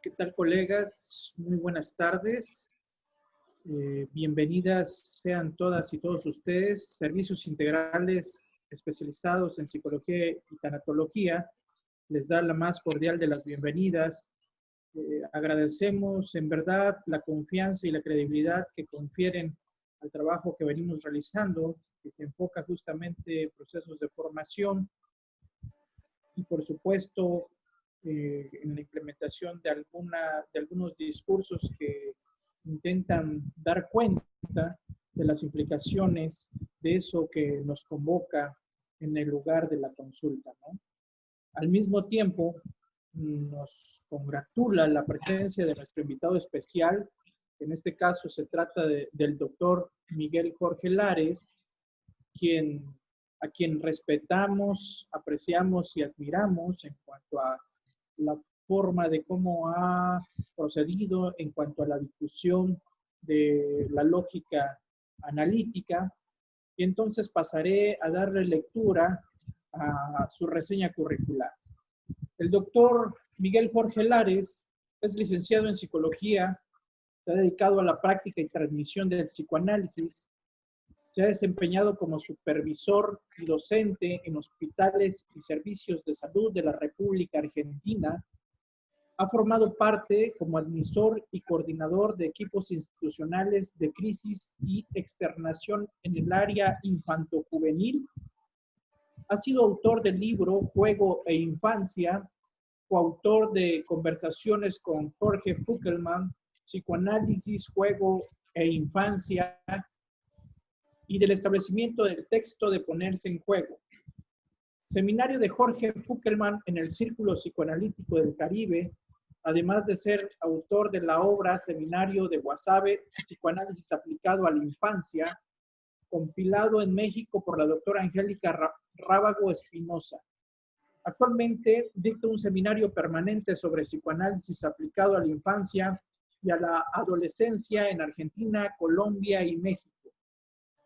¿Qué tal, colegas? Muy buenas tardes. Bienvenidas sean todas y todos ustedes. Servicios integrales especializados en psicología y tanatología les da la más cordial de las bienvenidas. Agradecemos en verdad la confianza y la credibilidad que confieren al trabajo que venimos realizando, que se enfoca justamente en procesos de formación y, por supuesto, en la implementación de algunos discursos que intentan dar cuenta de las implicaciones de eso que nos convoca en el lugar de la consulta, ¿no? Al mismo tiempo, nos congratula la presencia de nuestro invitado especial. En este caso se trata del doctor Miguel Jorge Lares, a quien respetamos, apreciamos y admiramos en cuanto a la forma de cómo ha procedido en cuanto a la difusión de la lógica analítica. Y entonces pasaré a darle lectura a su reseña curricular. El doctor Miguel Jorge Lares es licenciado en psicología, se ha dedicado a la práctica y transmisión del psicoanálisis, se ha desempeñado como supervisor y docente en hospitales y servicios de salud de la República Argentina. Ha formado parte como admisor y coordinador de equipos institucionales de crisis y externación en el área infanto-juvenil. Ha sido autor del libro Juego e Infancia, coautor de Conversaciones con Jorge Fuckelman, Psicoanálisis, Juego e Infancia, y del establecimiento del texto de Ponerse en Juego. Seminario de Jorge Fuckelman en el Círculo Psicoanalítico del Caribe, además de ser autor de la obra Seminario de Guasave, Psicoanálisis aplicado a la infancia, compilado en México por la doctora Angélica Rábago Espinosa. Actualmente dicta un seminario permanente sobre psicoanálisis aplicado a la infancia y a la adolescencia en Argentina, Colombia y México.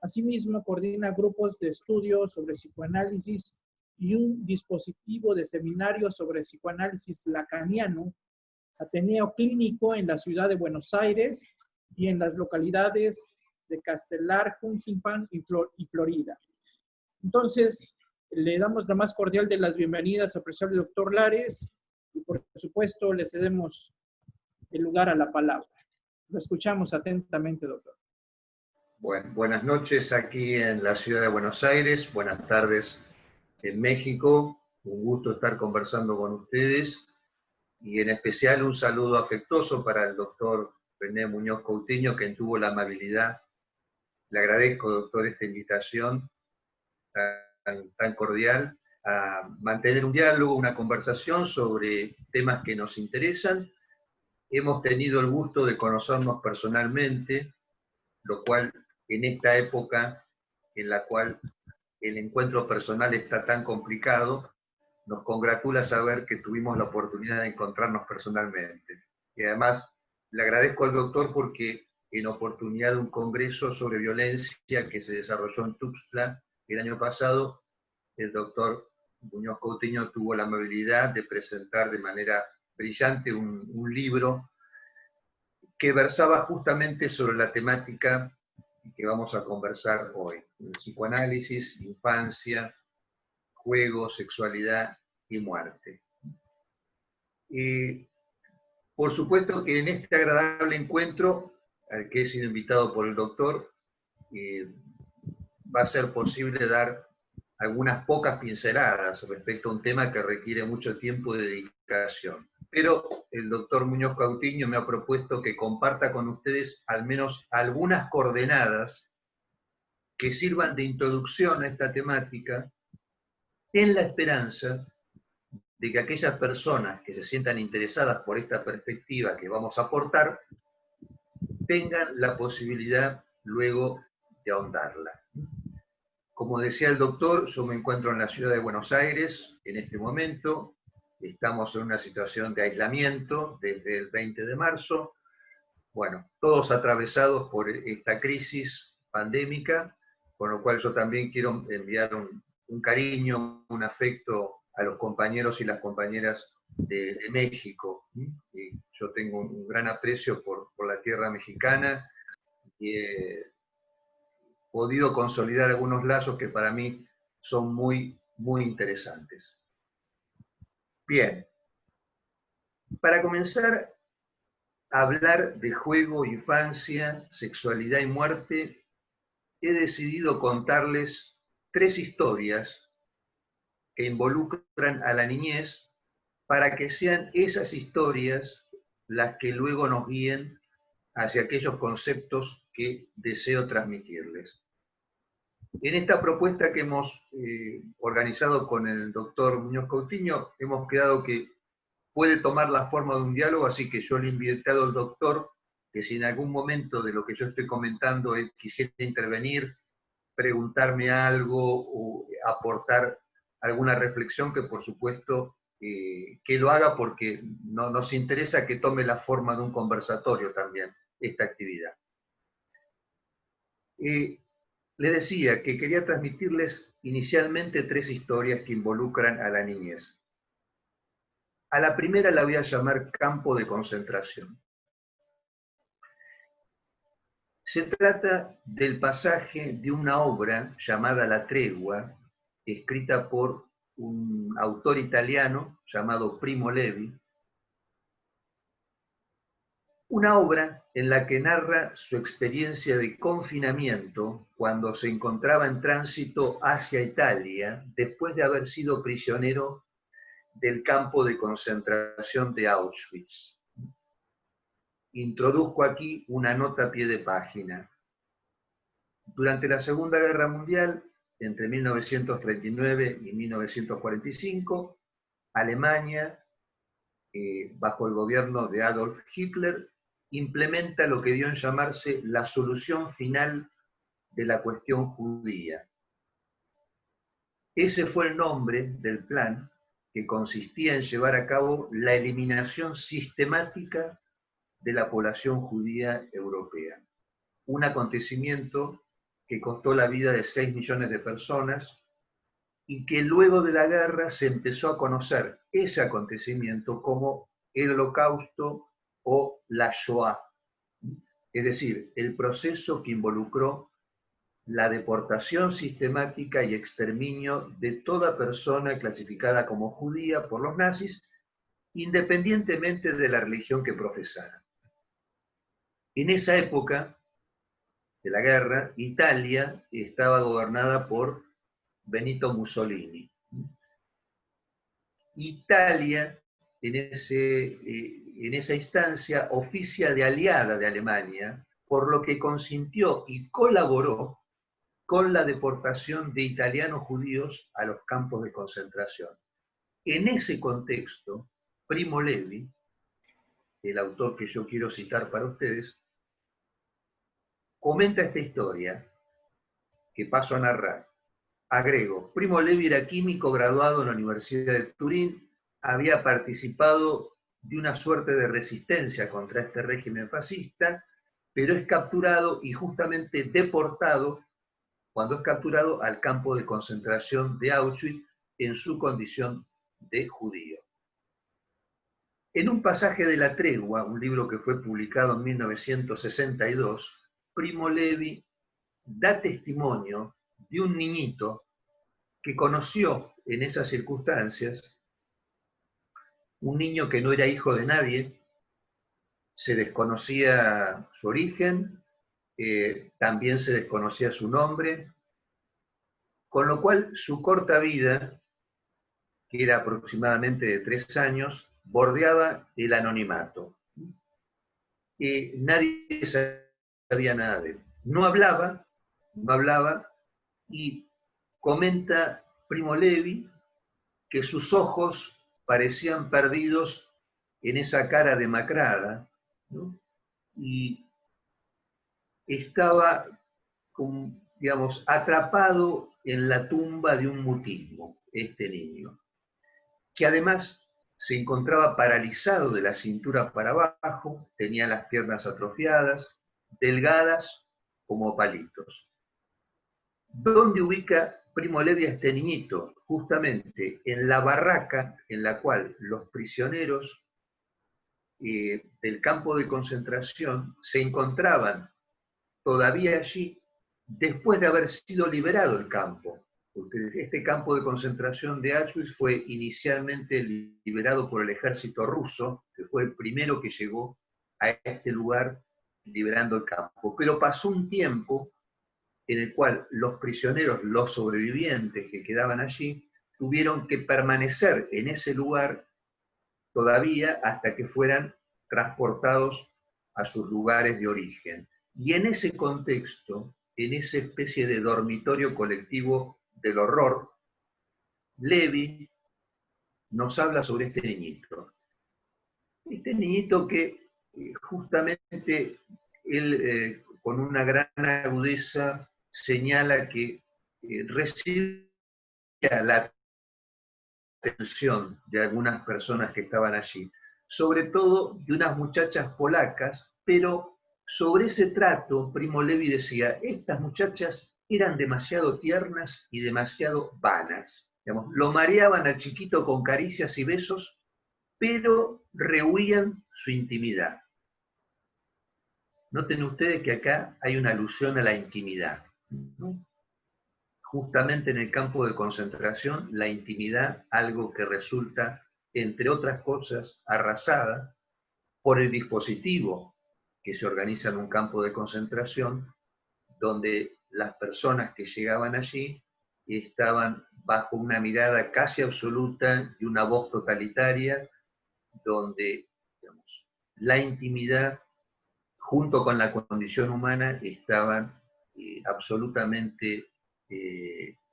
Asimismo, coordina grupos de estudio sobre psicoanálisis y un dispositivo de seminario sobre psicoanálisis lacaniano, Ateneo Clínico en la ciudad de Buenos Aires y en las localidades de Castelar, Junjipan y Florida. Entonces, le damos la más cordial de las bienvenidas, apreciable doctor Lares, y por supuesto le cedemos el lugar a la palabra. Lo escuchamos atentamente, doctor. Bueno, buenas noches aquí en la ciudad de Buenos Aires, buenas tardes en México. Un gusto estar conversando con ustedes y en especial un saludo afectuoso para el doctor René Muñoz Coutinho, quien tuvo la amabilidad. Le agradezco, doctor, esta invitación tan cordial a mantener un diálogo, una conversación sobre temas que nos interesan. Hemos tenido el gusto de conocernos personalmente, lo cual en esta época en la cual el encuentro personal está tan complicado, nos congratula saber que tuvimos la oportunidad de encontrarnos personalmente. Y además le agradezco al doctor porque en oportunidad de un congreso sobre violencia que se desarrolló en Tuxtla el año pasado, el doctor Muñoz Coutinho tuvo la amabilidad de presentar de manera brillante un libro que versaba justamente sobre la temática que vamos a conversar hoy: el psicoanálisis, infancia, juego, sexualidad y muerte. Por supuesto que en este agradable encuentro, al que he sido invitado por el doctor, va a ser posible dar algunas pocas pinceladas respecto a un tema que requiere mucho tiempo de dedicación. Pero el doctor Muñoz Coutinho me ha propuesto que comparta con ustedes al menos algunas coordenadas que sirvan de introducción a esta temática, en la esperanza de que aquellas personas que se sientan interesadas por esta perspectiva que vamos a aportar tengan la posibilidad luego de ahondarla. Como decía el doctor, yo me encuentro en la ciudad de Buenos Aires en este momento. Estamos en una situación de aislamiento desde el 20 de marzo. Bueno, todos atravesados por esta crisis pandémica, con lo cual yo también quiero enviar un cariño, un afecto a los compañeros y las compañeras de México. Yo yo tengo un gran aprecio por la tierra mexicana y he podido consolidar algunos lazos que para mí son muy, muy interesantes. Bien, para comenzar a hablar de juego, infancia, sexualidad y muerte, he decidido contarles 3 historias que involucran a la niñez para que sean esas historias las que luego nos guíen hacia aquellos conceptos que deseo transmitirles. En esta propuesta que hemos organizado con el doctor Muñoz Coutinho, hemos quedado que puede tomar la forma de un diálogo, así que yo le he invitado al doctor que si en algún momento de lo que yo estoy comentando él quisiera intervenir, preguntarme algo o aportar alguna reflexión, que por supuesto que lo haga, porque nos interesa que tome la forma de un conversatorio también esta actividad. Le decía que quería transmitirles inicialmente 3 historias que involucran a la niñez. A la primera la voy a llamar campo de concentración. Se trata del pasaje de una obra llamada La Tregua, escrita por un autor italiano llamado Primo Levi, una obra en la que narra su experiencia de confinamiento cuando se encontraba en tránsito hacia Italia después de haber sido prisionero del campo de concentración de Auschwitz. Introduzco aquí una nota a pie de página. Durante la Segunda Guerra Mundial, entre 1939 y 1945, Alemania, bajo el gobierno de Adolf Hitler, implementa lo que dio en llamarse la solución final de la cuestión judía. Ese fue el nombre del plan, que consistía en llevar a cabo la eliminación sistemática de la población judía europea. Un acontecimiento que costó la vida de 6 millones de personas y que luego de la guerra se empezó a conocer ese acontecimiento como el Holocausto o la Shoah, es decir, el proceso que involucró la deportación sistemática y exterminio de toda persona clasificada como judía por los nazis, independientemente de la religión que profesara. En esa época de la guerra, Italia estaba gobernada por Benito Mussolini. Italia, en esa instancia, oficia de aliada de Alemania, por lo que consintió y colaboró con la deportación de italianos judíos a los campos de concentración. En ese contexto, Primo Levi, el autor que yo quiero citar para ustedes, comenta esta historia que paso a narrar. Agrego, Primo Levi era químico graduado en la Universidad de Turín, había participado de una suerte de resistencia contra este régimen fascista, pero es capturado y justamente deportado, cuando es capturado, al campo de concentración de Auschwitz en su condición de judío. En un pasaje de La Tregua, un libro que fue publicado en 1962, Primo Levi da testimonio de un niñito que conoció en esas circunstancias, un niño que no era hijo de nadie, se desconocía su origen, también se desconocía su nombre, con lo cual su corta vida, que era aproximadamente de 3 años, bordeaba el anonimato. Nadie sabía nada de él. No hablaba, y comenta Primo Levi que sus ojos parecían perdidos en esa cara demacrada, ¿no? Y estaba, digamos, atrapado en la tumba de un mutismo, este niño, que además se encontraba paralizado de la cintura para abajo, tenía las piernas atrofiadas, delgadas como palitos. ¿Dónde ubica Primo Levi a este niñito? Justamente en la barraca en la cual los prisioneros del campo de concentración se encontraban todavía allí después de haber sido liberado el campo. Porque este campo de concentración de Auschwitz fue inicialmente liberado por el ejército ruso, que fue el primero que llegó a este lugar liberando el campo. Pero pasó un tiempo en el cual los prisioneros, los sobrevivientes que quedaban allí, tuvieron que permanecer en ese lugar todavía hasta que fueran transportados a sus lugares de origen. Y en ese contexto, en esa especie de dormitorio colectivo del horror, Levi nos habla sobre este niñito. Este niñito que justamente él con una gran agudeza señala que recibía la atención de algunas personas que estaban allí, sobre todo de unas muchachas polacas, pero sobre ese trato, Primo Levi decía, estas muchachas eran demasiado tiernas y demasiado vanas. Digamos, lo mareaban al chiquito con caricias y besos, pero rehuían su intimidad. Noten ustedes que acá hay una alusión a la intimidad, ¿no? Justamente en el campo de concentración, la intimidad, algo que resulta, entre otras cosas, arrasada por el dispositivo que se organiza en un campo de concentración, donde las personas que llegaban allí estaban bajo una mirada casi absoluta y una voz totalitaria, donde, digamos, la intimidad junto con la condición humana estaban absolutamente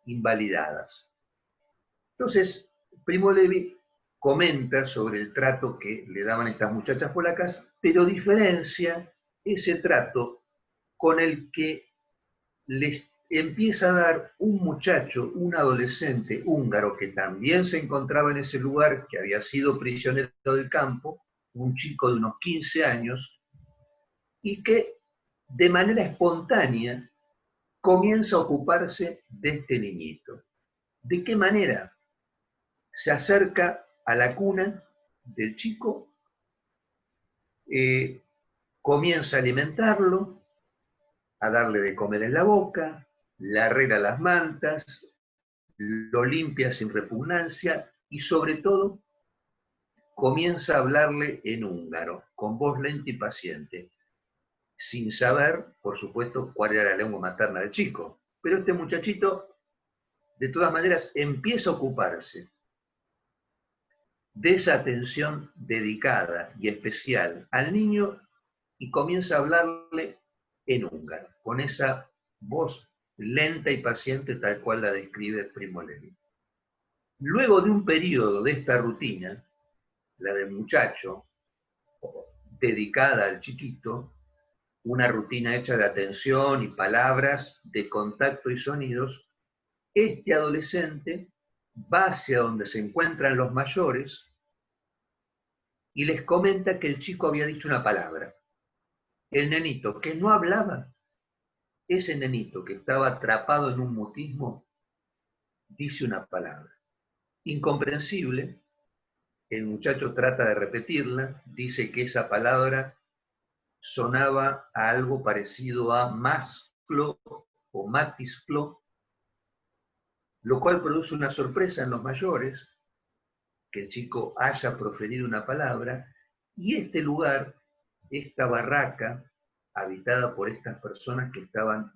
invalidadas. Entonces, Primo Levi comenta sobre el trato que le daban estas muchachas polacas, pero diferencia ese trato con el que les empieza a dar un muchacho, un adolescente húngaro que también se encontraba en ese lugar, que había sido prisionero del campo, un chico de unos 15 años, y que de manera espontánea comienza a ocuparse de este niñito. ¿De qué manera? Se acerca a la cuna del chico, comienza a alimentarlo, a darle de comer en la boca, le arregla las mantas, lo limpia sin repugnancia y sobre todo comienza a hablarle en húngaro, con voz lenta y paciente, sin saber, por supuesto, cuál era la lengua materna del chico. Pero este muchachito, de todas maneras, empieza a ocuparse de esa atención dedicada y especial al niño y comienza a hablarle en húngaro, con esa voz lenta y paciente tal cual la describe Primo Levi. Luego de un periodo de esta rutina, la del muchacho, dedicada al chiquito, una rutina hecha de atención y palabras, de contacto y sonidos, este adolescente va hacia donde se encuentran los mayores y les comenta que el chico había dicho una palabra. El nenito que no hablaba, ese nenito que estaba atrapado en un mutismo, dice una palabra. Incomprensible, el muchacho trata de repetirla, dice que esa palabra sonaba a algo parecido a masklo o matisklo, lo cual produce una sorpresa en los mayores, que el chico haya proferido una palabra, y este lugar, esta barraca, habitada por estas personas que estaban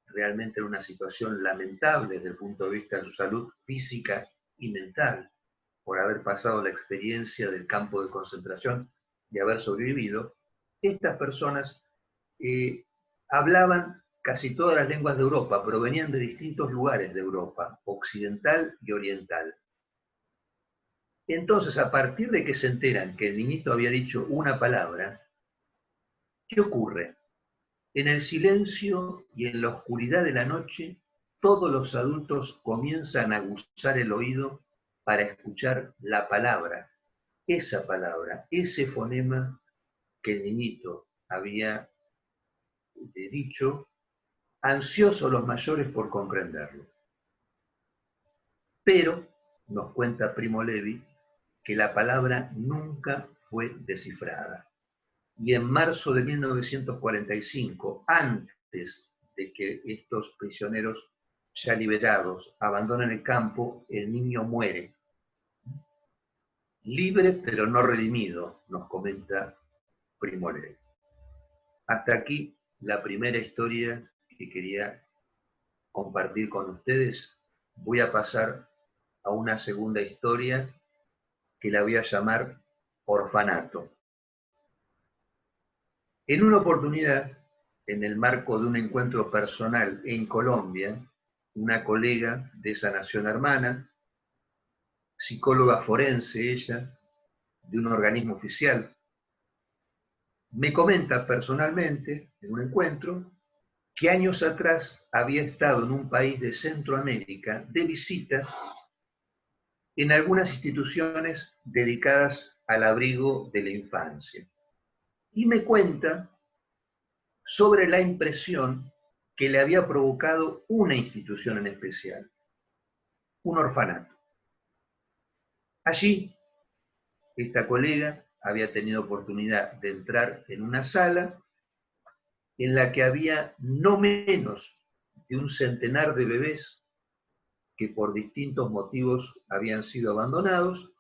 realmente en una situación lamentable desde el punto de vista de su salud física y mental, por haber pasado la experiencia del campo de concentración y haber sobrevivido, estas personas hablaban casi todas las lenguas de Europa, provenían de distintos lugares de Europa, occidental y oriental. Entonces, a partir de que se enteran que el niñito había dicho una palabra, ¿qué ocurre? En el silencio y en la oscuridad de la noche, todos los adultos comienzan a aguzar el oído para escuchar la palabra, ese fonema que el niñito había dicho, ansiosos los mayores por comprenderlo. Pero, nos cuenta Primo Levi, que la palabra nunca fue descifrada. Y en marzo de 1945, antes de que estos prisioneros ya liberados abandonen el campo, el niño muere. Libre pero no redimido, nos comenta Primo Levi. Hasta aquí la primera historia que quería compartir con ustedes. Voy a pasar a una segunda historia que la voy a llamar Orfanato. En una oportunidad, en el marco de un encuentro personal en Colombia, una colega de esa nación hermana, psicóloga forense ella, de un organismo oficial, me comenta personalmente, en un encuentro, que años atrás había estado en un país de Centroamérica de visita en algunas instituciones dedicadas al abrigo de la infancia. Y me cuenta sobre la impresión que le había provocado una institución en especial, un orfanato. Allí, esta colega había tenido oportunidad de entrar en una sala en la que había no menos de un centenar de bebés que por distintos motivos habían sido abandonados,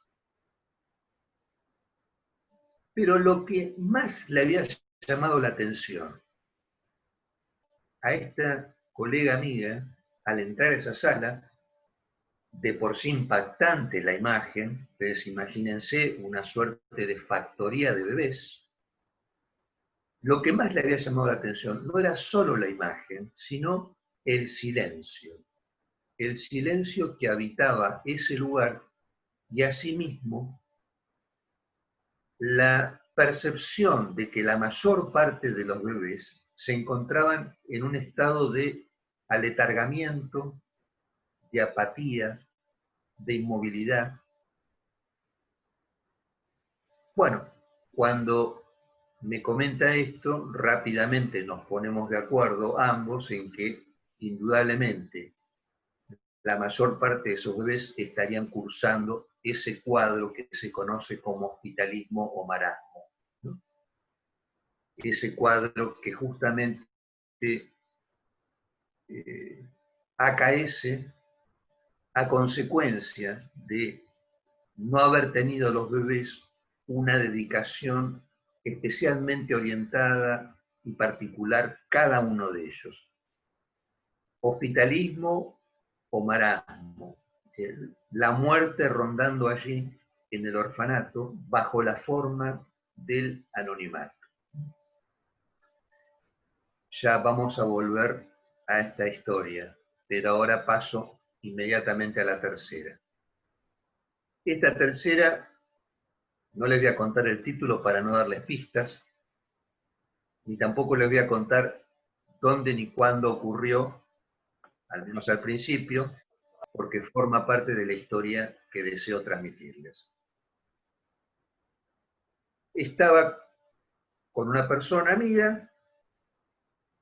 pero lo que más le había llamado la atención a esta colega amiga, al entrar a esa sala, de por sí impactante la imagen, pues imagínense una suerte de factoría de bebés, lo que más le había llamado la atención no era solo la imagen, sino el silencio que habitaba ese lugar y asimismo la percepción de que la mayor parte de los bebés se encontraban en un estado de aletargamiento, de apatía, de inmovilidad. Bueno, cuando me comenta esto, rápidamente nos ponemos de acuerdo ambos en que indudablemente la mayor parte de esos bebés estarían cursando ese cuadro que se conoce como hospitalismo o marasmo, ¿no? Ese cuadro que justamente acaece a consecuencia de no haber tenido los bebés una dedicación especialmente orientada y particular cada uno de ellos. Hospitalismo o marasmo, la muerte rondando allí en el orfanato bajo la forma del anonimato. Ya vamos a volver a esta historia, pero ahora paso inmediatamente a la tercera. Esta tercera, no les voy a contar el título para no darles pistas, ni tampoco les voy a contar dónde ni cuándo ocurrió, al menos al principio, porque forma parte de la historia que deseo transmitirles. Estaba con una persona amiga,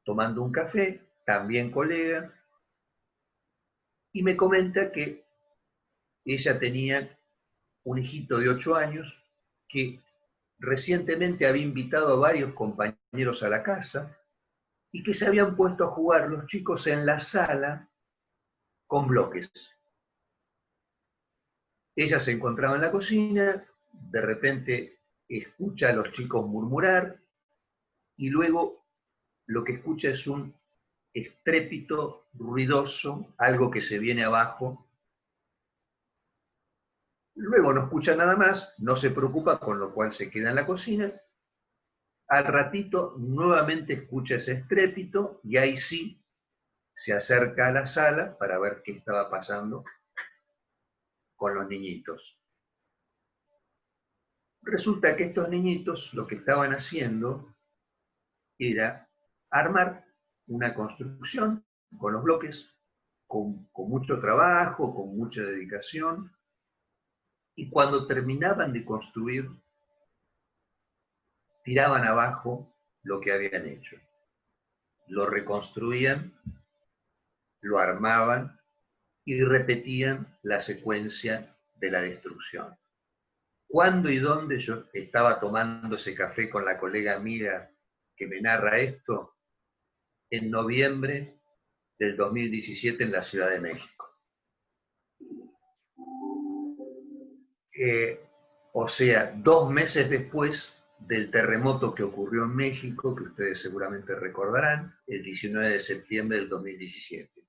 tomando un café, también colega, y me comenta que ella tenía un hijito de 8 años que recientemente había invitado a varios compañeros a la casa y que se habían puesto a jugar los chicos en la sala con bloques. Ella se encontraba en la cocina, de repente escucha a los chicos murmurar y luego lo que escucha es un estrépito ruidoso, algo que se viene abajo. Luego no escucha nada más, no se preocupa, con lo cual se queda en la cocina. Al ratito nuevamente escucha ese estrépito y ahí sí se acerca a la sala para ver qué estaba pasando con los niñitos. Resulta que estos niñitos lo que estaban haciendo era armar una construcción con los bloques, con mucho trabajo, con mucha dedicación, y cuando terminaban de construir, tiraban abajo lo que habían hecho. Lo reconstruían, lo armaban y repetían la secuencia de la destrucción. ¿Cuándo y dónde yo estaba tomando ese café con la colega amiga que me narra esto? En noviembre del 2017 en la Ciudad de México. O sea, 2 meses después del terremoto que ocurrió en México, que ustedes seguramente recordarán, el 19 de septiembre del 2017.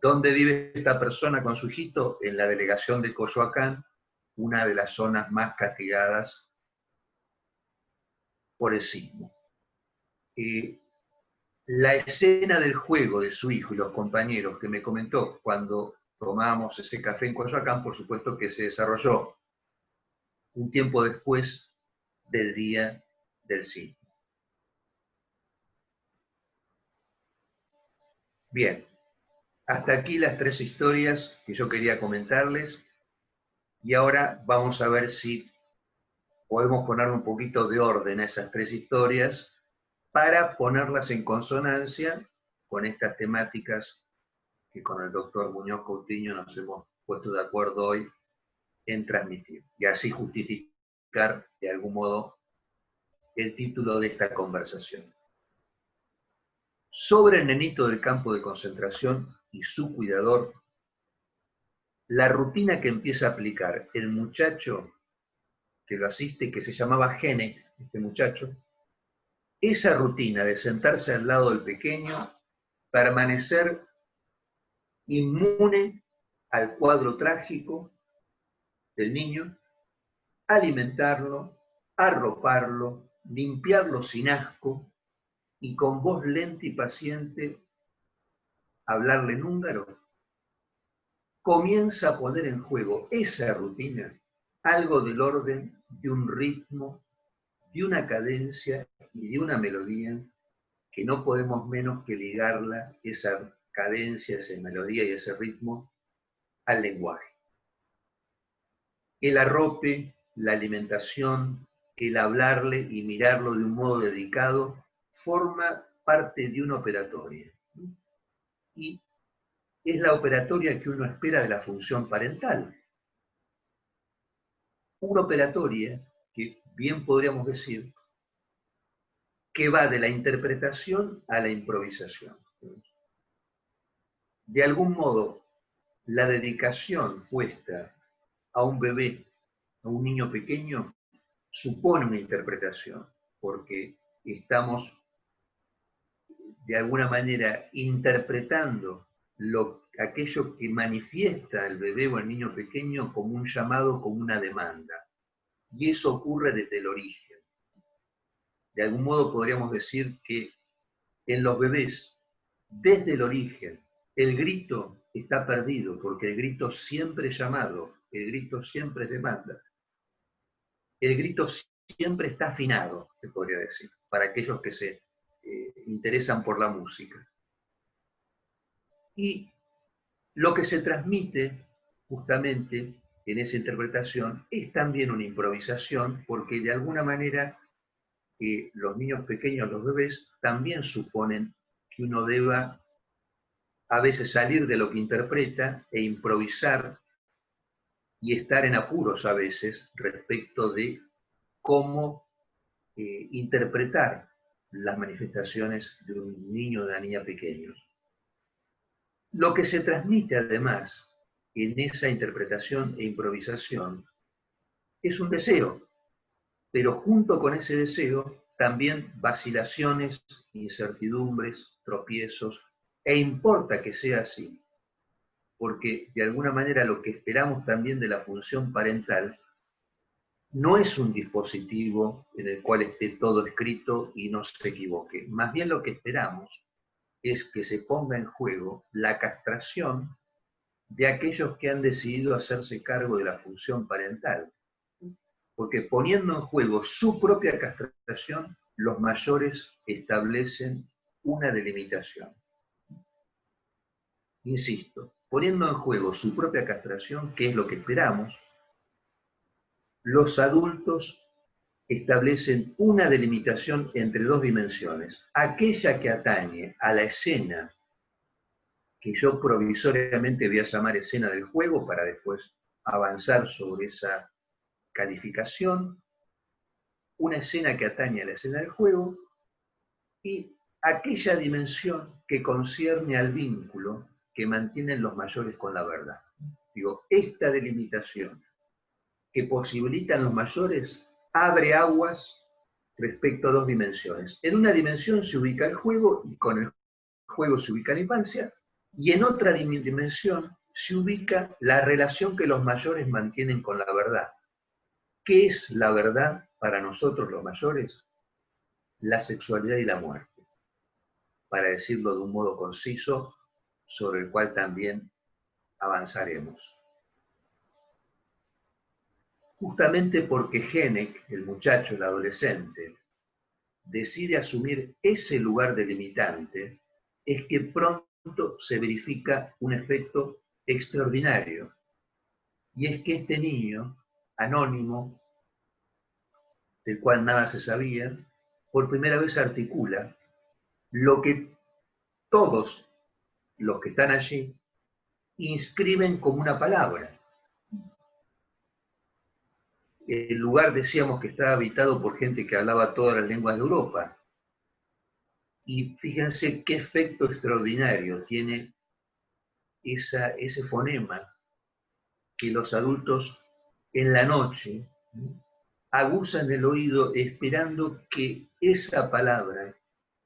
¿Dónde vive esta persona con su hijito? En la delegación de Coyoacán, una de las zonas más castigadas por el sismo. La escena del juego de su hijo y los compañeros que me comentó cuando tomábamos ese café en Coyoacán, por supuesto que se desarrolló un tiempo después del día del sismo. Bien, hasta aquí las 3 historias que yo quería comentarles, y ahora vamos a ver si podemos poner un poquito de orden a esas 3 historias para ponerlas en consonancia con estas temáticas que con el doctor Muñoz Coutinho nos hemos puesto de acuerdo hoy en transmitir, y así justificar de algún modo el título de esta conversación. Sobre el nenito del campo de concentración y su cuidador, la rutina que empieza a aplicar el muchacho que lo asiste, que se llamaba Gene, este muchacho, esa rutina de sentarse al lado del pequeño, permanecer inmune al cuadro trágico del niño, alimentarlo, arroparlo, limpiarlo sin asco y con voz lenta y paciente hablarle en húngaro, comienza a poner en juego esa rutina algo del orden de un ritmo, de una cadencia y de una melodía que no podemos menos que ligarla, esa cadencia, esa melodía y ese ritmo, al lenguaje. El arrope, la alimentación, el hablarle y mirarlo de un modo dedicado, forma parte de una operatoria. Y es la operatoria que uno espera de la función parental. Una operatoria que bien podríamos decir que va de la interpretación a la improvisación. De algún modo, la dedicación puesta a un bebé, a un niño pequeño, supone una interpretación, porque estamos de alguna manera interpretando aquello que manifiesta el bebé o el niño pequeño como un llamado, como una demanda. Y eso ocurre desde el origen. De algún modo podríamos decir que en los bebés, desde el origen, el grito está perdido, porque el grito siempre es llamado, el grito siempre es demanda. El grito siempre está afinado, se podría decir, para aquellos que se interesan por la música. Y lo que se transmite justamente en esa interpretación es también una improvisación, porque de alguna manera los niños pequeños, los bebés, también suponen que uno deba a veces salir de lo que interpreta e improvisar y estar en apuros a veces respecto de cómo interpretar las manifestaciones de un niño o de una niña pequeños. Lo que se transmite además en esa interpretación e improvisación es un deseo, pero junto con ese deseo también vacilaciones, incertidumbres, tropiezos, e importa que sea así, porque de alguna manera lo que esperamos también de la función parental no es un dispositivo en el cual esté todo escrito y no se equivoque. Más bien lo que esperamos es que se ponga en juego la castración de aquellos que han decidido hacerse cargo de la función parental. Porque poniendo en juego su propia castración, los mayores establecen una delimitación. Insisto, poniendo en juego su propia castración, que es lo que esperamos, los adultos establecen una delimitación entre 2 dimensiones. Aquella que atañe a la escena, que yo provisoriamente voy a llamar escena del juego, para después avanzar sobre esa calificación, una escena que atañe a la escena del juego y aquella dimensión que concierne al vínculo que mantienen los mayores con la verdad. Digo, esta delimitación que posibilitan los mayores abre aguas respecto a dos dimensiones. En una dimensión se ubica el juego y con el juego se ubica la infancia, y en otra dimensión se ubica la relación que los mayores mantienen con la verdad. ¿Qué es la verdad para nosotros los mayores? La sexualidad y la muerte, para decirlo de un modo conciso, sobre el cual también avanzaremos. Justamente porque Genek, el muchacho, el adolescente, decide asumir ese lugar delimitante, es que pronto se verifica un efecto extraordinario. Y es que este niño, anónimo, del cual nada se sabía, por primera vez articula lo que todos los que están allí inscriben como una palabra. El lugar decíamos que estaba habitado por gente que hablaba todas las lenguas de Europa. Y fíjense qué efecto extraordinario tiene ese fonema que los adultos en la noche aguzan el oído esperando que esa palabra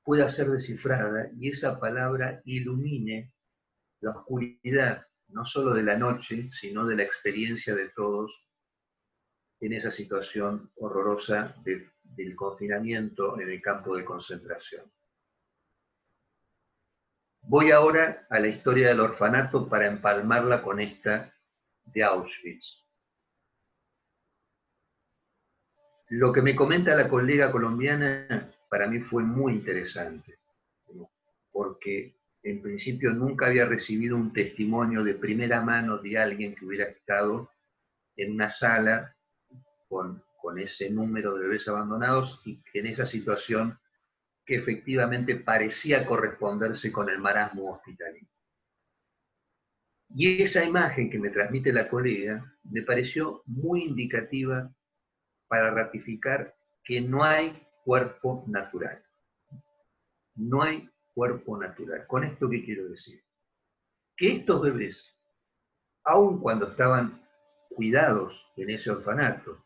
pueda ser descifrada y esa palabra ilumine la oscuridad, no solo de la noche, sino de la experiencia de todos en esa situación horrorosa del confinamiento en el campo de concentración. Voy ahora a la historia del orfanato para empalmarla con esta de Auschwitz. Lo que me comenta la colega colombiana para mí fue muy interesante, porque en principio nunca había recibido un testimonio de primera mano de alguien que hubiera estado en una sala con ese número de bebés abandonados y en esa situación que efectivamente parecía corresponderse con el marasmo hospitalario. Y esa imagen que me transmite la colega me pareció muy indicativa para ratificar que no hay cuerpo natural. No hay cuerpo natural. ¿Con esto qué quiero decir? Que estos bebés, aun cuando estaban cuidados en ese orfanato,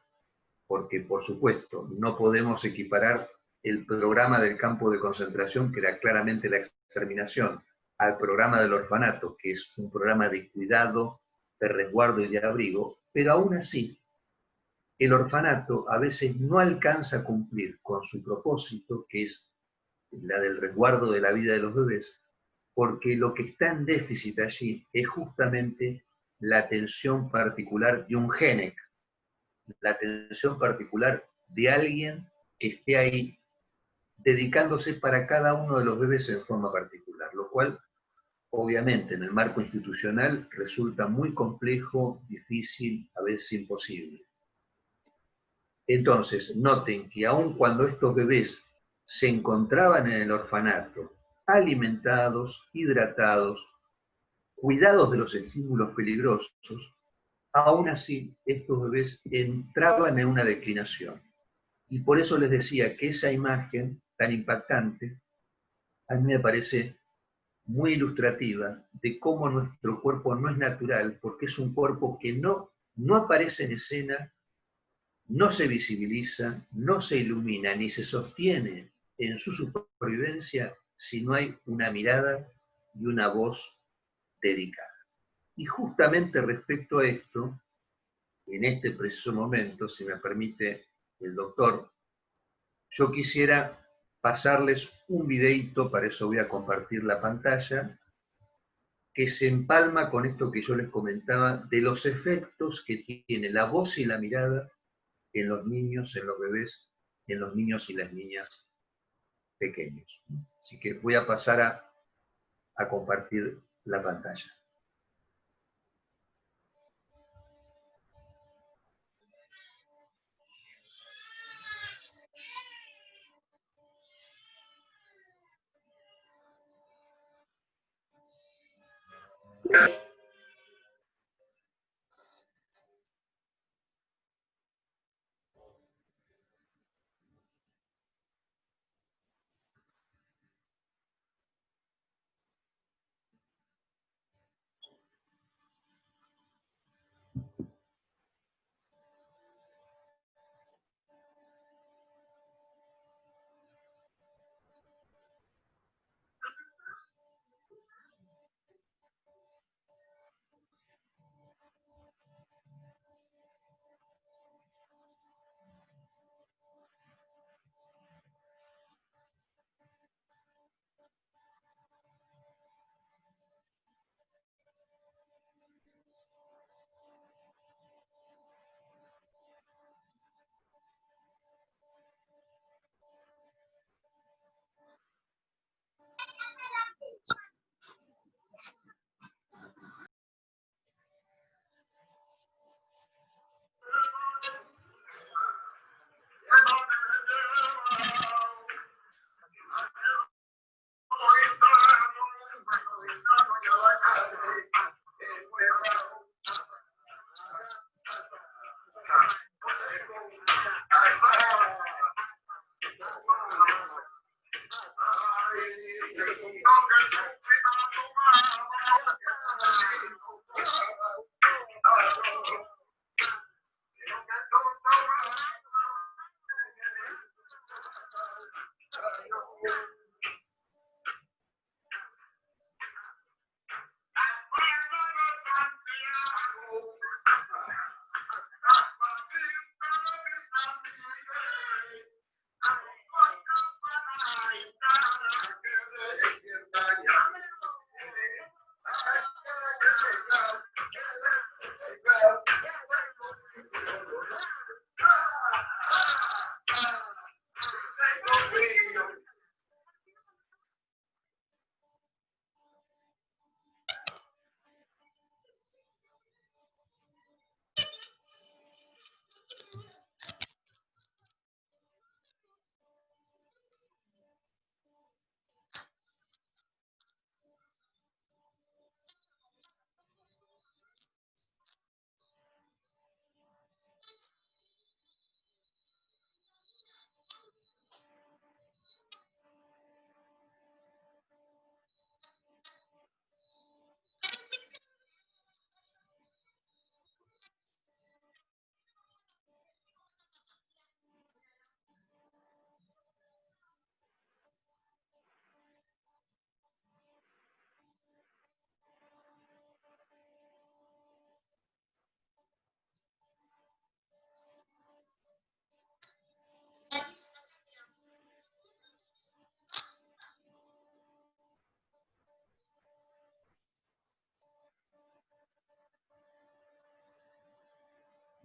porque por supuesto no podemos equiparar el programa del campo de concentración, que era claramente la exterminación, al programa del orfanato, que es un programa de cuidado, de resguardo y de abrigo, pero aún así, el orfanato a veces no alcanza a cumplir con su propósito, que es la del resguardo de la vida de los bebés, porque lo que está en déficit allí es justamente la atención particular de un Genek, la atención particular de alguien que esté ahí dedicándose para cada uno de los bebés en forma particular, lo cual obviamente en el marco institucional resulta muy complejo, difícil, a veces imposible. Entonces, noten que aun cuando estos bebés se encontraban en el orfanato, alimentados, hidratados, cuidados de los estímulos peligrosos, aún así estos bebés entraban en una declinación. Y por eso les decía que esa imagen tan impactante a mí me parece muy ilustrativa de cómo nuestro cuerpo no es natural, porque es un cuerpo que no aparece en escena, no se visibiliza, no se ilumina, ni se sostiene en su supervivencia si no hay una mirada y una voz dedicada. Y justamente respecto a esto, en este preciso momento, si me permite el doctor, yo quisiera pasarles un videito, para eso voy a compartir la pantalla, que se empalma con esto que yo les comentaba, de los efectos que tiene la voz y la mirada en los niños, en los bebés, en los niños y las niñas pequeños. Así que voy a pasar a compartir la pantalla.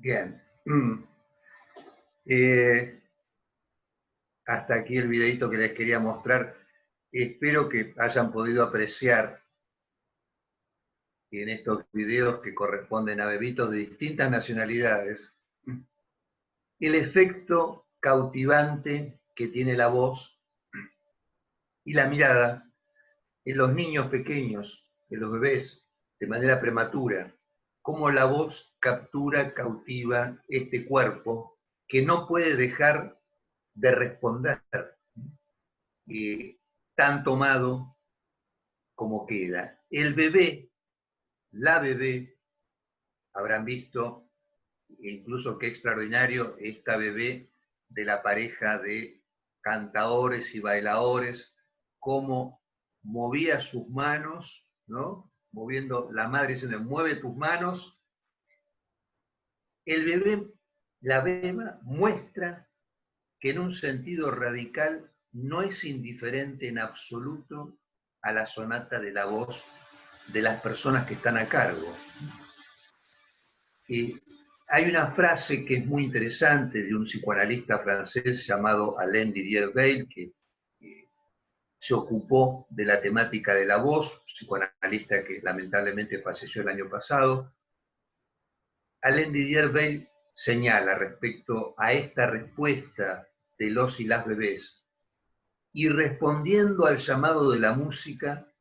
Bien. Hasta aquí el videito que les quería mostrar. Espero que hayan podido apreciar en estos videos que corresponden a bebitos de distintas nacionalidades el efecto cautivante que tiene la voz y la mirada en los niños pequeños, en los bebés, de manera prematura, cómo la voz captura, cautiva este cuerpo que no puede dejar de responder, tan tomado como queda. El bebé, la bebé, habrán visto, incluso qué extraordinario, esta bebé de la pareja de cantadores y bailadores, cómo movía sus manos, ¿no? Moviendo la madre diciendo, mueve tus manos. El bebé, la beba, muestra que en un sentido radical no es indiferente en absoluto a la sonata de la voz de las personas que están a cargo. Hay una frase que es muy interesante de un psicoanalista francés llamado Alain Didier-Weil, que se ocupó de la temática de la voz, psicoanalista que lamentablemente falleció el año pasado. Alain Didier-Weil señala respecto a esta respuesta de los y las bebés, y respondiendo al llamado de la música,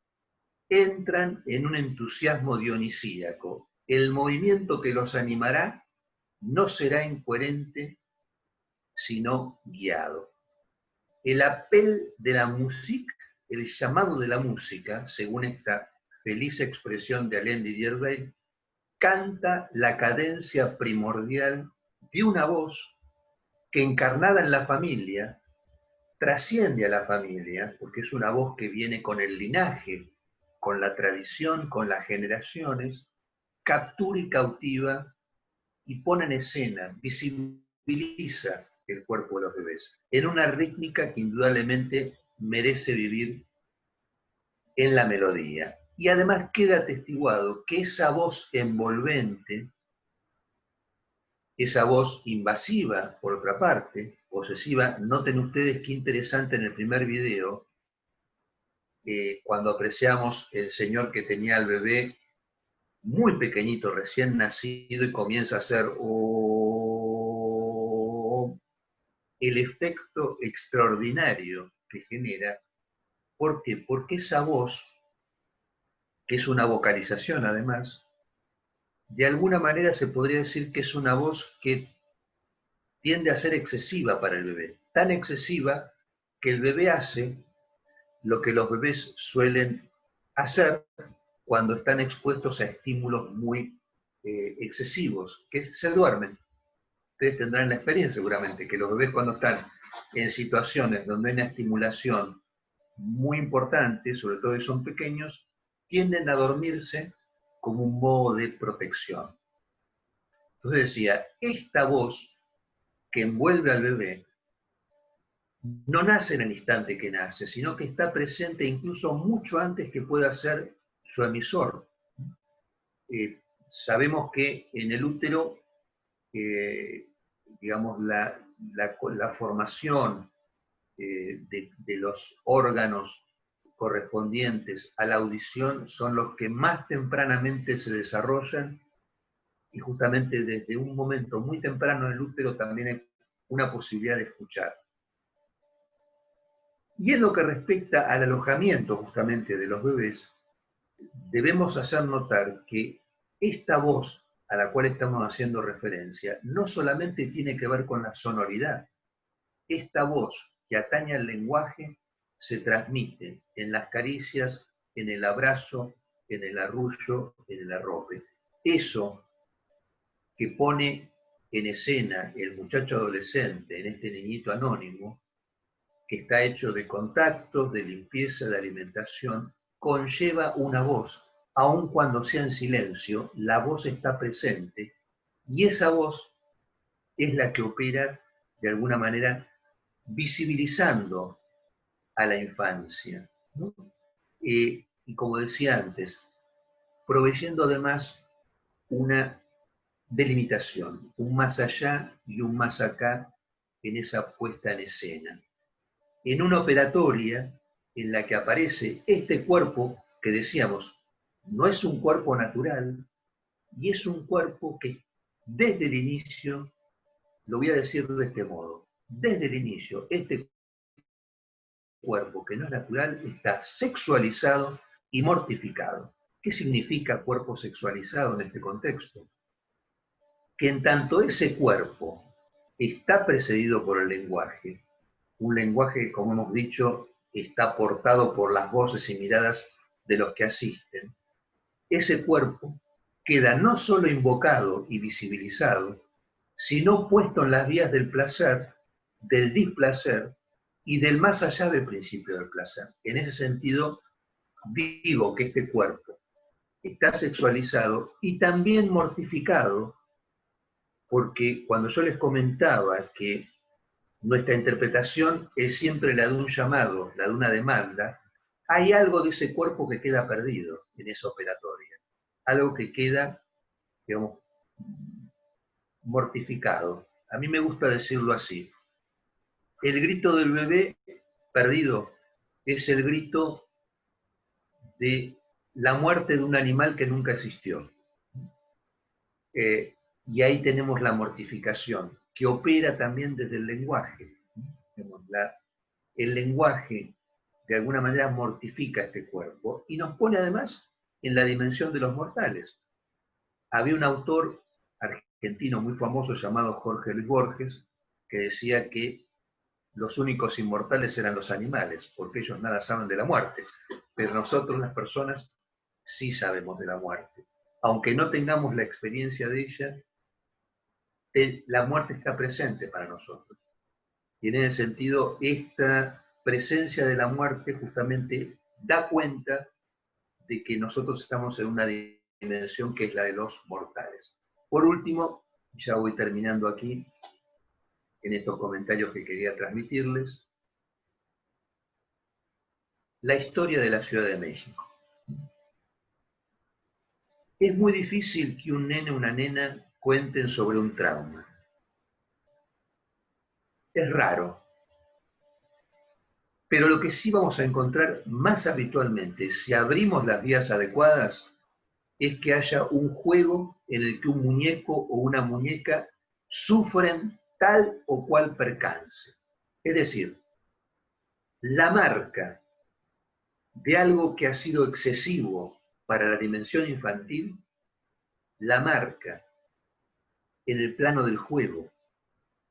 entran en un entusiasmo dionisíaco. El movimiento que los animará no será incoherente, sino guiado. El apel de la música, el llamado de la música, según esta feliz expresión de Alain Didier-Weil, canta la cadencia primordial de una voz que, encarnada en la familia, trasciende a la familia, porque es una voz que viene con el linaje, con la tradición, con las generaciones, captura y cautiva y pone en escena, visibiliza el cuerpo de los bebés, en una rítmica que indudablemente merece vivir en la melodía. Y además queda atestiguado que esa voz envolvente, esa voz invasiva, por otra parte, posesiva, noten ustedes qué interesante en el primer video, cuando apreciamos el señor que tenía al bebé muy pequeñito, recién nacido, y comienza a hacer el efecto extraordinario que genera. ¿Por qué? Porque esa voz, que es una vocalización además, de alguna manera se podría decir que es una voz que tiende a ser excesiva para el bebé, tan excesiva que el bebé hace lo que los bebés suelen hacer cuando están expuestos a estímulos muy excesivos, que se duermen. Ustedes tendrán la experiencia seguramente, que los bebés cuando están en situaciones donde hay una estimulación muy importante, sobre todo si son pequeños, tienden a dormirse como un modo de protección. Entonces decía, esta voz que envuelve al bebé no nace en el instante que nace, sino que está presente incluso mucho antes que pueda ser su emisor. Sabemos que en el útero, digamos, la formación de los órganos correspondientes a la audición son los que más tempranamente se desarrollan, y justamente desde un momento muy temprano en el útero también hay una posibilidad de escuchar. Y en lo que respecta al alojamiento justamente de los bebés, debemos hacer notar que esta voz a la cual estamos haciendo referencia no solamente tiene que ver con la sonoridad. Esta voz que atañe al lenguaje se transmite en las caricias, en el abrazo, en el arrullo, en el arrope. Eso que pone en escena el muchacho adolescente en este niñito anónimo, que está hecho de contactos, de limpieza, de alimentación, conlleva una voz. Aun cuando sea en silencio, la voz está presente, y esa voz es la que opera de alguna manera visibilizando a la infancia, ¿no? Y como decía antes, proveyendo además una delimitación, un más allá y un más acá en esa puesta en escena. En una operatoria en la que aparece este cuerpo que decíamos, no es un cuerpo natural, y es un cuerpo que desde el inicio, lo voy a decir de este modo, desde el inicio, este cuerpo que no es natural está sexualizado y mortificado. ¿Qué significa cuerpo sexualizado en este contexto? Que en tanto ese cuerpo está precedido por el lenguaje, un lenguaje que, como hemos dicho, está aportado por las voces y miradas de los que asisten, ese cuerpo queda no solo invocado y visibilizado, sino puesto en las vías del placer, del displacer y del más allá del principio del placer. En ese sentido, digo que este cuerpo está sexualizado y también mortificado, porque cuando yo les comentaba que nuestra interpretación es siempre la de un llamado, la de una demanda, hay algo de ese cuerpo que queda perdido en esa operatoria, algo que queda, digamos, mortificado. A mí me gusta decirlo así. El grito del bebé perdido es el grito de la muerte de un animal que nunca existió. Y ahí tenemos la mortificación, que opera también desde el lenguaje. El lenguaje, de alguna manera, mortifica este cuerpo y nos pone además en la dimensión de los mortales. Había un autor argentino muy famoso llamado Jorge Luis Borges, que decía que los únicos inmortales eran los animales, porque ellos nada saben de la muerte, pero nosotros las personas sí sabemos de la muerte. Aunque no tengamos la experiencia de ella, la muerte está presente para nosotros. Y en ese sentido, esta presencia de la muerte justamente da cuenta de que nosotros estamos en una dimensión que es la de los mortales. Por último, ya voy terminando aquí, en estos comentarios que quería transmitirles, la historia de la Ciudad de México. Es muy difícil que un nene o una nena cuenten sobre un trauma. Es raro. Pero lo que sí vamos a encontrar más habitualmente, si abrimos las vías adecuadas, es que haya un juego en el que un muñeco o una muñeca sufren tal o cual percance. Es decir, la marca de algo que ha sido excesivo para la dimensión infantil, la marca en el plano del juego,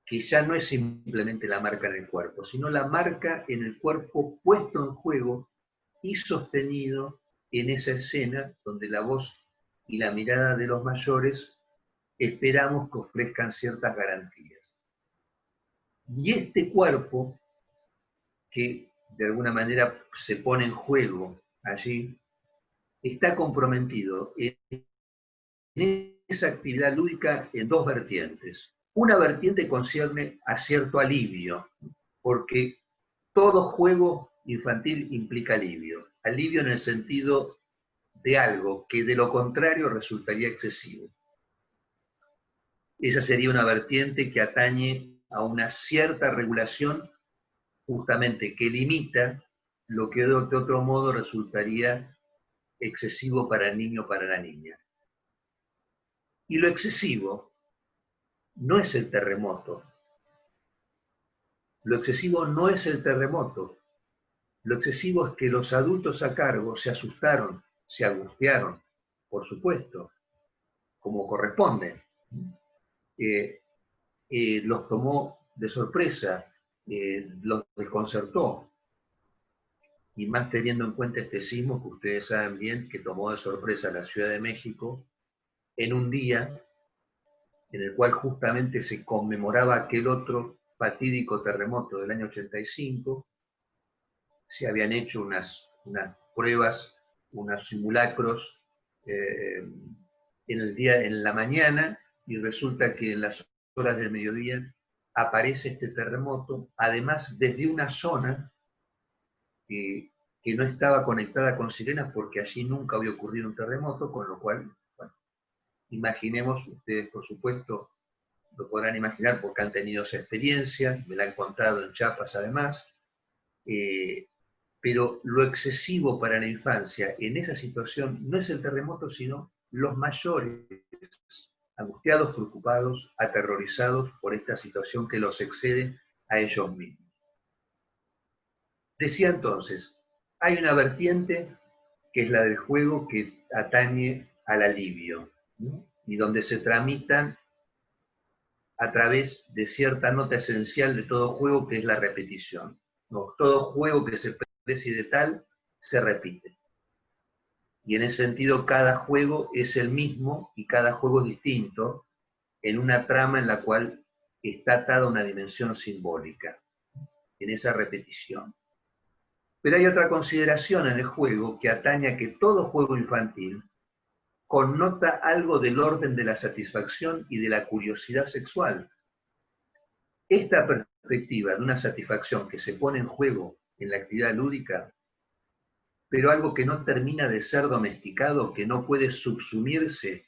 que ya no es simplemente la marca en el cuerpo, sino la marca en el cuerpo puesto en juego y sostenido en esa escena donde la voz y la mirada de los mayores esperamos que ofrezcan ciertas garantías. Y este cuerpo, que de alguna manera se pone en juego allí, está comprometido en esa actividad lúdica en dos vertientes. Una vertiente concierne a cierto alivio, porque todo juego infantil implica alivio. Alivio en el sentido de algo que de lo contrario resultaría excesivo. Esa sería una vertiente que atañe a una cierta regulación justamente que limita lo que de otro modo resultaría excesivo para el niño o para la niña. Y lo excesivo no es el terremoto. Lo excesivo no es el terremoto. Lo excesivo es que los adultos a cargo se asustaron, se angustiaron, por supuesto, como corresponde. Los tomó de sorpresa, los desconcertó. Y más teniendo en cuenta este sismo que ustedes saben bien que tomó de sorpresa a la Ciudad de México en un día en el cual justamente se conmemoraba aquel otro fatídico terremoto del año 85, se habían hecho unas pruebas, unos simulacros en la mañana, y resulta que en las horas del mediodía aparece este terremoto, además desde una zona que no estaba conectada con sirenas porque allí nunca había ocurrido un terremoto, con lo cual, bueno, Imaginemos, ustedes por supuesto lo podrán imaginar porque han tenido esa experiencia, me la han contado en Chiapas además, pero lo excesivo para la infancia en esa situación no es el terremoto, sino los mayores, angustiados, preocupados, aterrorizados por esta situación que los excede a ellos mismos. Decía entonces, hay una vertiente que es la del juego que atañe al alivio, ¿no? Y donde se tramitan a través de cierta nota esencial de todo juego, que es la repetición, ¿no? Todo juego que se precie de tal, se repite. Y en ese sentido, cada juego es el mismo y cada juego es distinto en una trama en la cual está atada una dimensión simbólica, en esa repetición. Pero hay otra consideración en el juego que atañe a que todo juego infantil connota algo del orden de la satisfacción y de la curiosidad sexual. Esta perspectiva de una satisfacción que se pone en juego en la actividad lúdica, pero algo que no termina de ser domesticado, que no puede subsumirse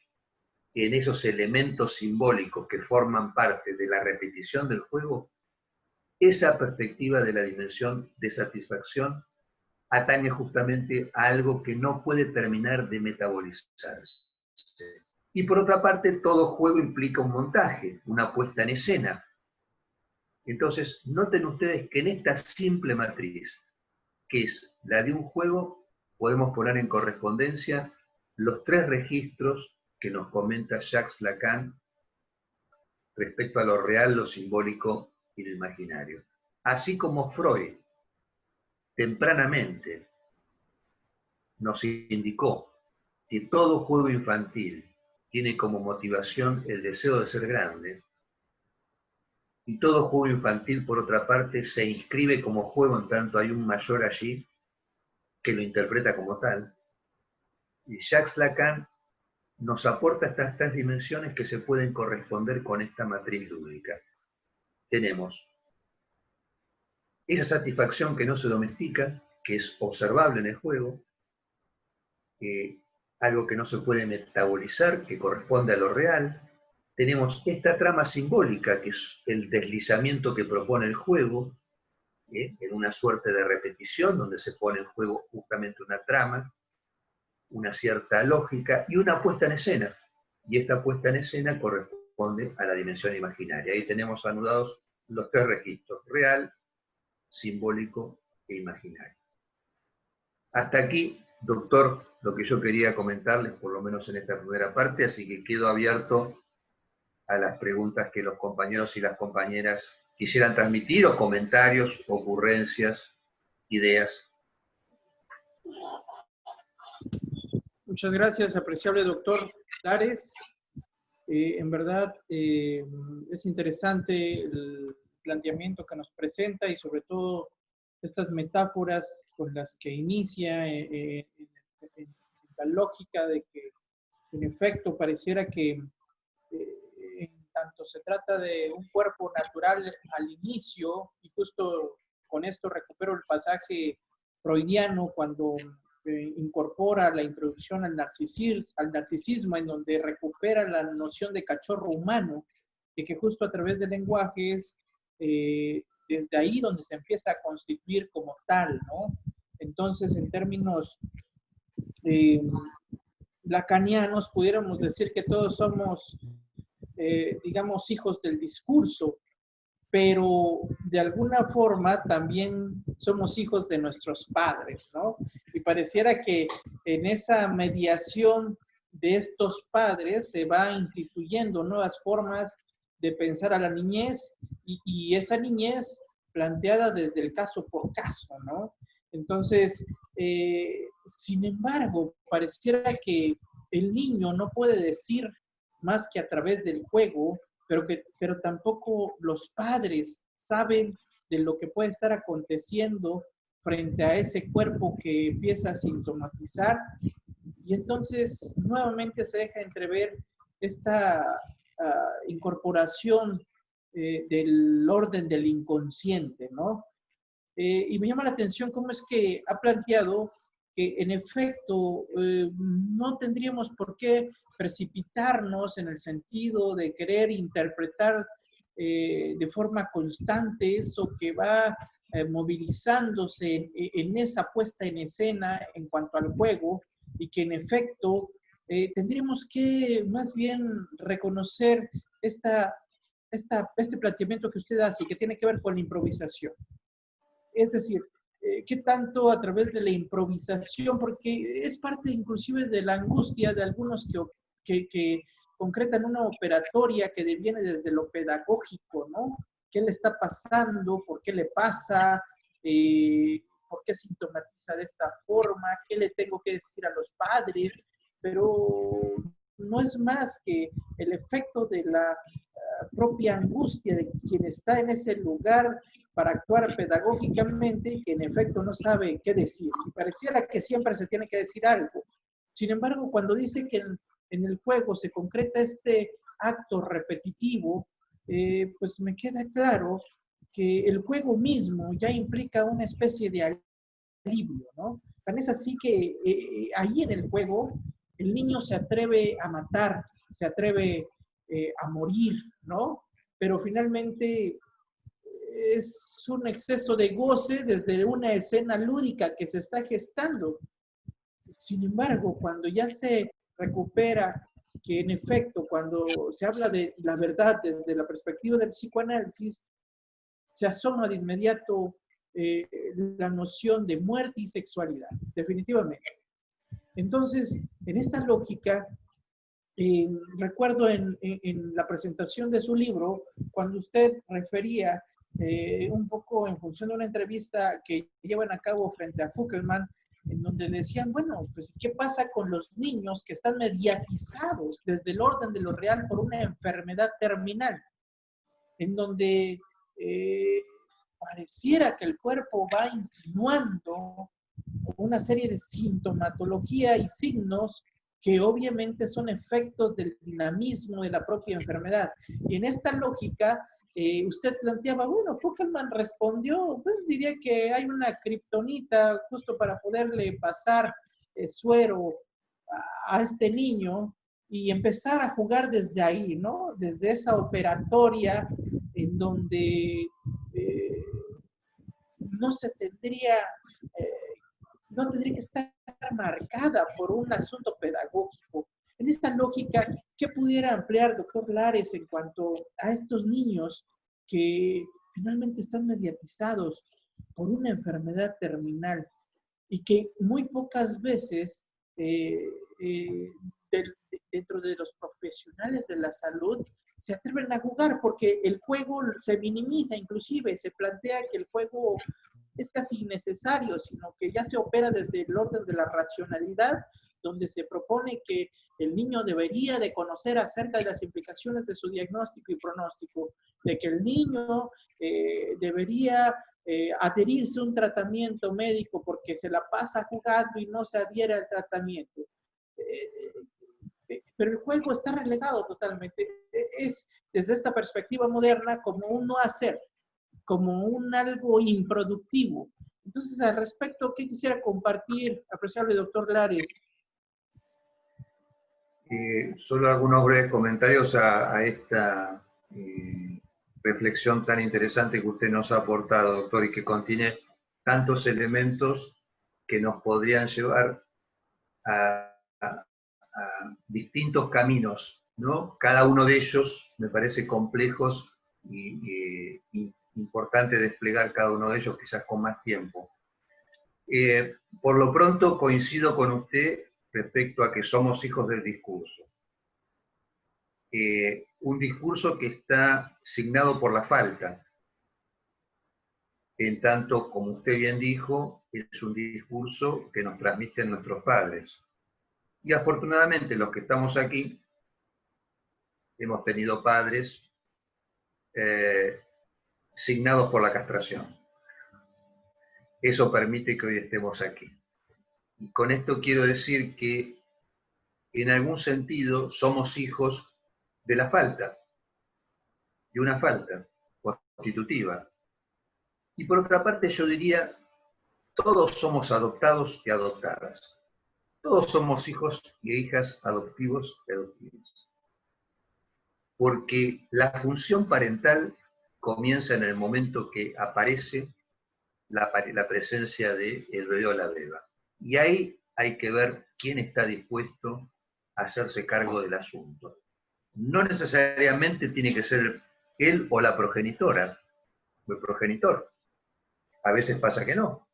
en esos elementos simbólicos que forman parte de la repetición del juego, esa perspectiva de la dimensión de satisfacción atañe justamente a algo que no puede terminar de metabolizarse. Y por otra parte, todo juego implica un montaje, una puesta en escena. Entonces, noten ustedes que en esta simple matriz, que es la de un juego, podemos poner en correspondencia los tres registros que nos comenta Jacques Lacan respecto a lo real, lo simbólico y lo imaginario. Así como Freud tempranamente nos indicó que todo juego infantil tiene como motivación el deseo de ser grande, y todo juego infantil, por otra parte, se inscribe como juego en tanto hay un mayor allí que lo interpreta como tal. Y Jacques Lacan nos aporta estas tres dimensiones que se pueden corresponder con esta matriz lúdica. Tenemos esa satisfacción que no se domestica, que es observable en el juego, algo que no se puede metabolizar, que corresponde a lo real. Tenemos esta trama simbólica, que es el deslizamiento que propone el juego, en una suerte de repetición, donde se pone en juego justamente una trama, una cierta lógica y una puesta en escena. Y esta puesta en escena corresponde a la dimensión imaginaria. Ahí tenemos anudados los tres registros: real, simbólico e imaginario. Hasta aquí, doctor, lo que yo quería comentarles, por lo menos en esta primera parte, así que quedo abierto a las preguntas que los compañeros y las compañeras quisieran transmitir, o comentarios, ocurrencias, ideas. Muchas gracias, apreciable doctor Lares. En verdad, es interesante el planteamiento que nos presenta y sobre todo estas metáforas con las que inicia en la lógica de que en efecto pareciera que en tanto se trata de un cuerpo natural al inicio, y justo con esto recupero el pasaje freudiano cuando incorpora la introducción al narcisismo, en donde recupera la noción de cachorro humano, y que justo a través del lenguaje es desde ahí donde se empieza a constituir como tal, ¿no? Entonces, en términos lacanianos, pudiéramos decir que todos somos, digamos, hijos del discurso, pero de alguna forma también somos hijos de nuestros padres, ¿no? Y pareciera que en esa mediación de estos padres se va instituyendo nuevas formas de pensar a la niñez, y esa niñez planteada desde el caso por caso, ¿no? Entonces, sin embargo, pareciera que el niño no puede decir más que a través del juego, pero tampoco los padres saben de lo que puede estar aconteciendo frente a ese cuerpo que empieza a sintomatizar, y entonces nuevamente se deja entrever esta incorporación del orden del inconsciente, ¿no? Y me llama la atención cómo es que ha planteado que en efecto no tendríamos por qué precipitarnos en el sentido de querer interpretar de forma constante eso que va movilizándose en esa puesta en escena en cuanto al juego, y que en efecto tendríamos que más bien reconocer este planteamiento que usted hace, que tiene que ver con la improvisación. Es decir, ¿qué tanto a través de la improvisación? Porque es parte inclusive de la angustia de algunos que concretan una operatoria que deviene desde lo pedagógico, ¿no? ¿Qué le está pasando? ¿Por qué le pasa? ¿Por qué sintomatiza de esta forma? ¿Qué le tengo que decir a los padres? Pero no es más que el efecto de la propia angustia de quien está en ese lugar para actuar pedagógicamente y que en efecto no sabe qué decir. Y pareciera que siempre se tiene que decir algo. Sin embargo, cuando dice que en el juego se concreta este acto repetitivo, pues me queda claro que el juego mismo ya implica una especie de alivio, ¿no? Tan es así que ahí en el juego el niño se atreve a matar, se atreve a morir, ¿no? Pero finalmente es un exceso de goce desde una escena lúdica que se está gestando. Sin embargo, cuando ya se recupera que en efecto, cuando se habla de la verdad desde la perspectiva del psicoanálisis, se asoma de inmediato la noción de muerte y sexualidad, definitivamente. Entonces, en esta lógica, recuerdo en la presentación de su libro, cuando usted refería un poco en función de una entrevista que llevan a cabo frente a Fuggelman, en donde decían, bueno, pues, ¿qué pasa con los niños que están mediatizados desde el orden de lo real por una enfermedad terminal? En donde pareciera que el cuerpo va insinuando una serie de sintomatología y signos que obviamente son efectos del dinamismo de la propia enfermedad. Y en esta lógica, usted planteaba, bueno, Fuggelman respondió, pues diría que hay una kriptonita justo para poderle pasar suero a este niño y empezar a jugar desde ahí, ¿no? Desde esa operatoria en donde no se tendría, no tendría que estar marcada por un asunto pedagógico. En esta lógica, ¿qué pudiera ampliar, doctor Lares, en cuanto a estos niños que finalmente están mediatizados por una enfermedad terminal y que muy pocas veces dentro de los profesionales de la salud se atreven a jugar porque el juego se minimiza, inclusive se plantea que el juego es casi innecesario, sino que ya se opera desde el orden de la racionalidad, donde se propone que el niño debería de conocer acerca de las implicaciones de su diagnóstico y pronóstico, de que el niño debería adherirse a un tratamiento médico porque se la pasa jugando y no se adhiere al tratamiento. Pero el juego está relegado totalmente. Es desde esta perspectiva moderna como un no hacer, como un algo improductivo. Entonces, al respecto, ¿qué quisiera compartir, apreciable doctor Lares? Solo algunos breves comentarios a esta reflexión tan interesante que usted nos ha aportado, doctor, y que contiene tantos elementos que nos podrían llevar a distintos caminos, ¿no? Cada uno de ellos me parece complejos y importante desplegar cada uno de ellos, quizás con más tiempo. Por lo pronto coincido con usted respecto a que somos hijos del discurso. Un discurso que está signado por la falta, en tanto, como usted bien dijo, es un discurso que nos transmiten nuestros padres. Y afortunadamente los que estamos aquí hemos tenido padres signados por la castración. Eso permite que hoy estemos aquí. Y con esto quiero decir que en algún sentido somos hijos de la falta, de una falta constitutiva. Y por otra parte yo diría Todos somos adoptados y adoptadas. Todos somos hijos y hijas adoptivos y adoptivas. Porque la función parental comienza en el momento que aparece la presencia del bebé o la beba. Y ahí hay que ver quién está dispuesto a hacerse cargo del asunto. No necesariamente tiene que ser él o la progenitora, o el progenitor. A veces pasa que no,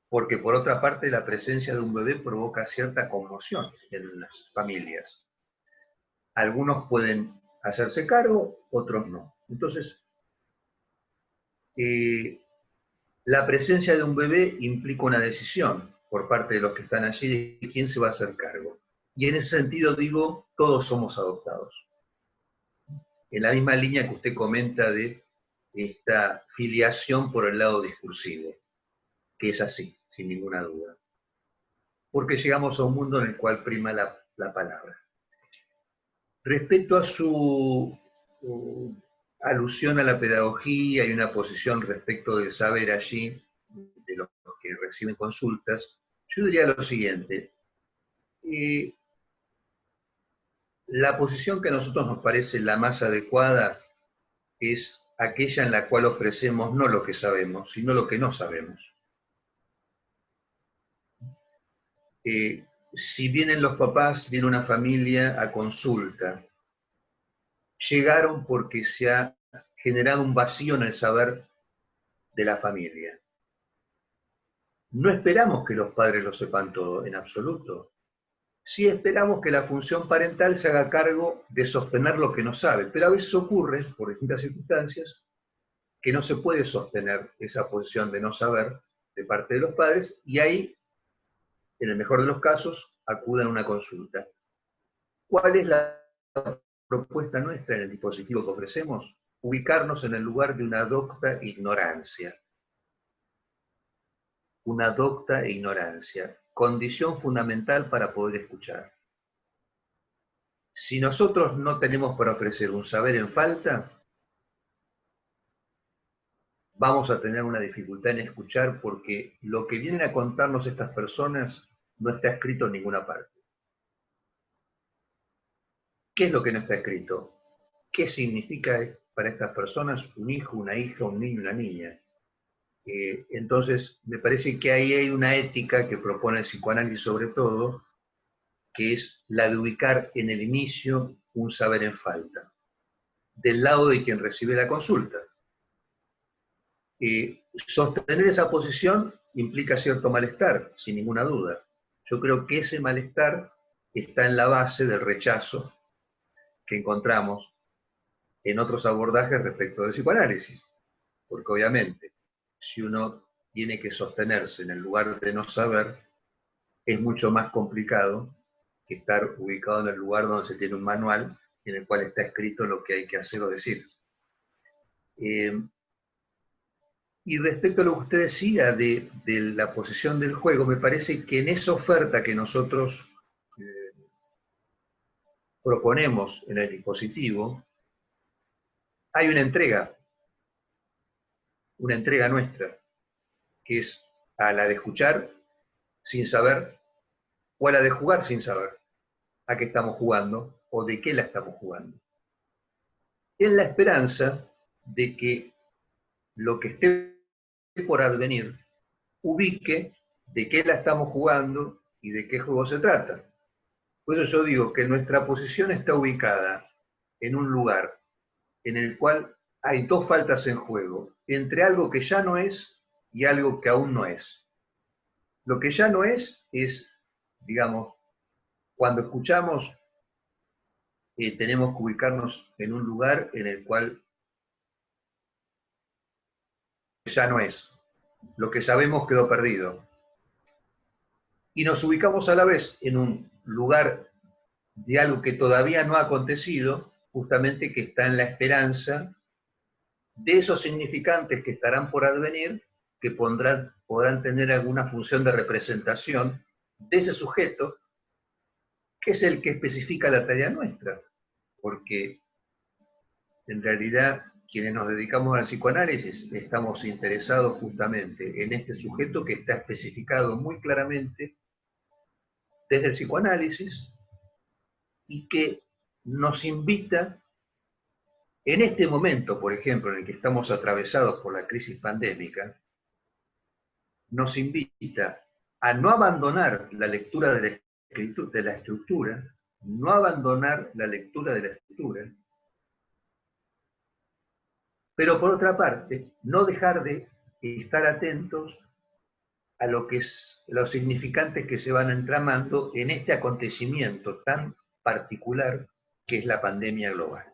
porque por otra parte la presencia de un bebé provoca cierta conmoción en las familias. Algunos pueden hacerse cargo, otros no. Entonces, la presencia de un bebé implica una decisión por parte de los que están allí de quién se va a hacer cargo. Y en ese sentido digo, todos somos adoptados. En la misma línea que usted comenta de esta filiación por el lado discursivo, que es así, sin ninguna duda. Porque llegamos a un mundo en el cual prima la palabra. Respecto a su alusión a la pedagogía y una posición respecto del saber allí, de los que reciben consultas, yo diría lo siguiente. La posición que a nosotros nos parece la más adecuada es aquella en la cual ofrecemos no lo que sabemos, sino lo que no sabemos. Si vienen los papás, viene una familia a consulta, llegaron porque se ha generado un vacío en el saber de la familia. No esperamos que los padres lo sepan todo, en absoluto. Sí esperamos que la función parental se haga cargo de sostener lo que no sabe, pero a veces ocurre, por distintas circunstancias, que no se puede sostener esa posición de no saber de parte de los padres, y ahí, en el mejor de los casos, acuden a una consulta. ¿Cuál es la propuesta nuestra en el dispositivo que ofrecemos? Ubicarnos en el lugar de una docta ignorancia. Una docta ignorancia, condición fundamental para poder escuchar. Si nosotros no tenemos para ofrecer un saber en falta, vamos a tener una dificultad en escuchar porque lo que vienen a contarnos estas personas no está escrito en ninguna parte. ¿Qué es lo que no está escrito? ¿Qué significa para estas personas un hijo, una hija, un niño, una niña? Entonces, me parece que ahí hay una ética que propone el psicoanálisis sobre todo, que es la de ubicar en el inicio un saber en falta, del lado de quien recibe la consulta. Sostener esa posición implica cierto malestar, sin ninguna duda. Yo creo que ese malestar está en la base del rechazo que encontramos en otros abordajes respecto del psicoanálisis. Porque obviamente, si uno tiene que sostenerse en el lugar de no saber, es mucho más complicado que estar ubicado en el lugar donde se tiene un manual en el cual está escrito lo que hay que hacer o decir. Y respecto a lo que usted decía de la posición del juego, me parece que en esa oferta que nosotros proponemos en el dispositivo, hay una entrega nuestra, que es a la de escuchar sin saber, o a la de jugar sin saber a qué estamos jugando o de qué la estamos jugando. En la esperanza de que lo que esté por advenir ubique de qué la estamos jugando y de qué juego se trata. Por eso yo digo que nuestra posición está ubicada en un lugar en el cual hay dos faltas en juego, entre algo que ya no es y algo que aún no es. Lo que ya no es, digamos, cuando escuchamos, tenemos que ubicarnos en un lugar en el cual ya no es. Lo que sabemos quedó perdido. Y nos ubicamos a la vez en un lugar de algo que todavía no ha acontecido, justamente que está en la esperanza de esos significantes que estarán por advenir, que podrán tener alguna función de representación de ese sujeto, que es el que especifica la tarea nuestra, porque en realidad quienes nos dedicamos al psicoanálisis estamos interesados justamente en este sujeto que está especificado muy claramente desde el psicoanálisis y que nos invita, en este momento, por ejemplo, en el que estamos atravesados por la crisis pandémica, nos invita a no abandonar la lectura de la estructura, no abandonar la lectura de la estructura, pero por otra parte, no dejar de estar atentos a los significantes que se van entramando en este acontecimiento tan particular que es la pandemia global.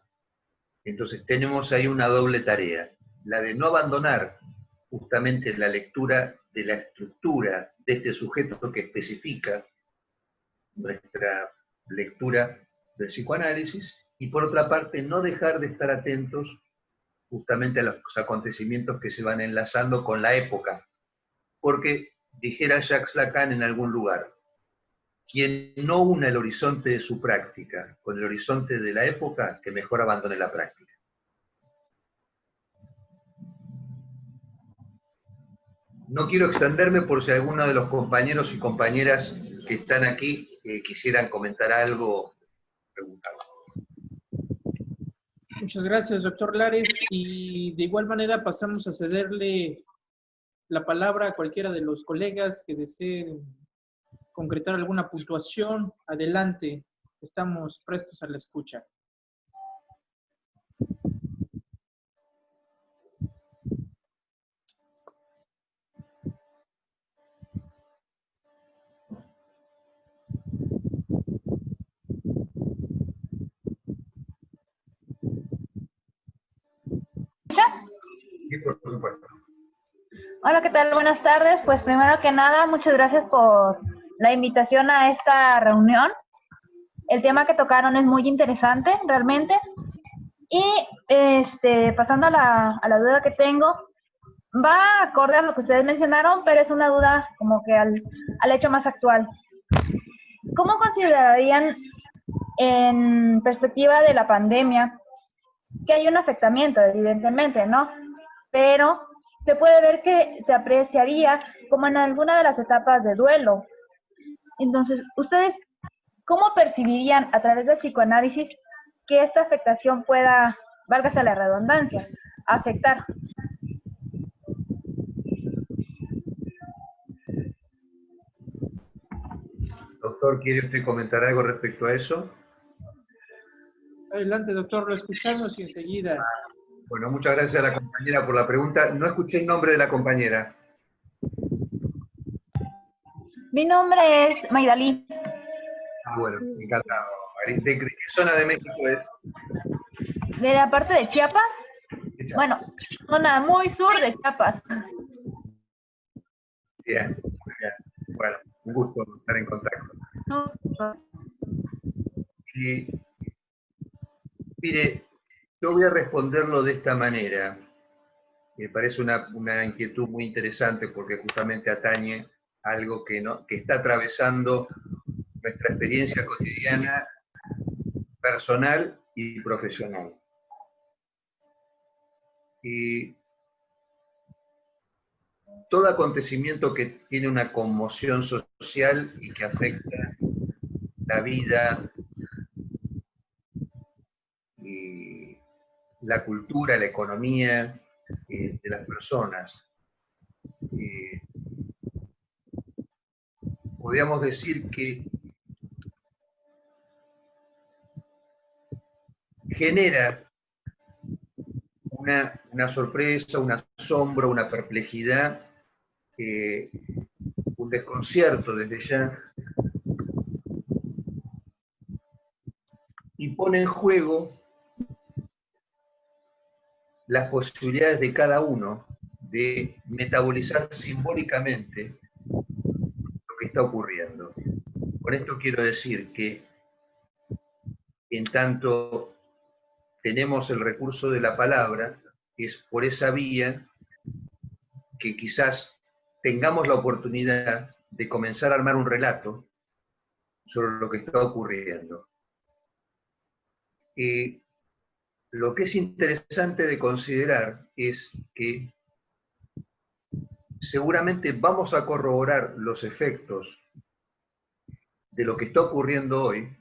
Entonces tenemos ahí una doble tarea, la de no abandonar justamente la lectura de la estructura de este sujeto que especifica nuestra lectura del psicoanálisis, y por otra parte no dejar de estar atentos justamente a los acontecimientos que se van enlazando con la época. Porque, dijera Jacques Lacan en algún lugar, quien no una el horizonte de su práctica con el horizonte de la época, que mejor abandone la práctica. No quiero extenderme por si alguno de los compañeros y compañeras que están aquí quisieran comentar algo o preguntar. Muchas gracias, doctor Lares. Y de igual manera pasamos a cederle la palabra a cualquiera de los colegas que deseen concretar alguna puntuación. Adelante, estamos prestos a la escucha. Sí, por supuesto. Hola, ¿qué tal? Buenas tardes. Pues primero que nada, muchas gracias por la invitación a esta reunión. El tema que tocaron es muy interesante, realmente. Y pasando a la duda que tengo, va acorde a lo que ustedes mencionaron, pero es una duda como que al hecho más actual. ¿Cómo considerarían, en perspectiva de la pandemia, que hay un afectamiento, evidentemente, ¿no? Pero se puede ver que se apreciaría como en alguna de las etapas de duelo. Entonces, ¿ustedes cómo percibirían a través del psicoanálisis que esta afectación pueda, válgase la redundancia, afectar? Doctor, ¿quiere usted comentar algo respecto a eso? Adelante, doctor, lo escuchamos y enseguida. Bueno, muchas gracias a la compañera por la pregunta. No escuché el nombre de la compañera. Mi nombre es Maidalí. Ah, bueno, encantado. ¿De qué zona de México es? De la parte de Chiapas. Bueno, zona muy sur de Chiapas. Bien, bien. Bueno, un gusto estar en contacto. Y, mire, yo voy a responderlo de esta manera. Me parece una inquietud muy interesante porque justamente atañe algo que está atravesando nuestra experiencia cotidiana, personal y profesional. Y todo acontecimiento que tiene una conmoción social y que afecta la vida y la cultura, la economía de las personas, podríamos decir que genera una sorpresa, un asombro, una perplejidad, un desconcierto desde ya, y pone en juego las posibilidades de cada uno de metabolizar simbólicamente lo que está ocurriendo. Con esto quiero decir que en tanto tenemos el recurso de la palabra, es por esa vía que quizás tengamos la oportunidad de comenzar a armar un relato sobre lo que está ocurriendo. Lo que es interesante de considerar es que seguramente vamos a corroborar los efectos de lo que está ocurriendo hoy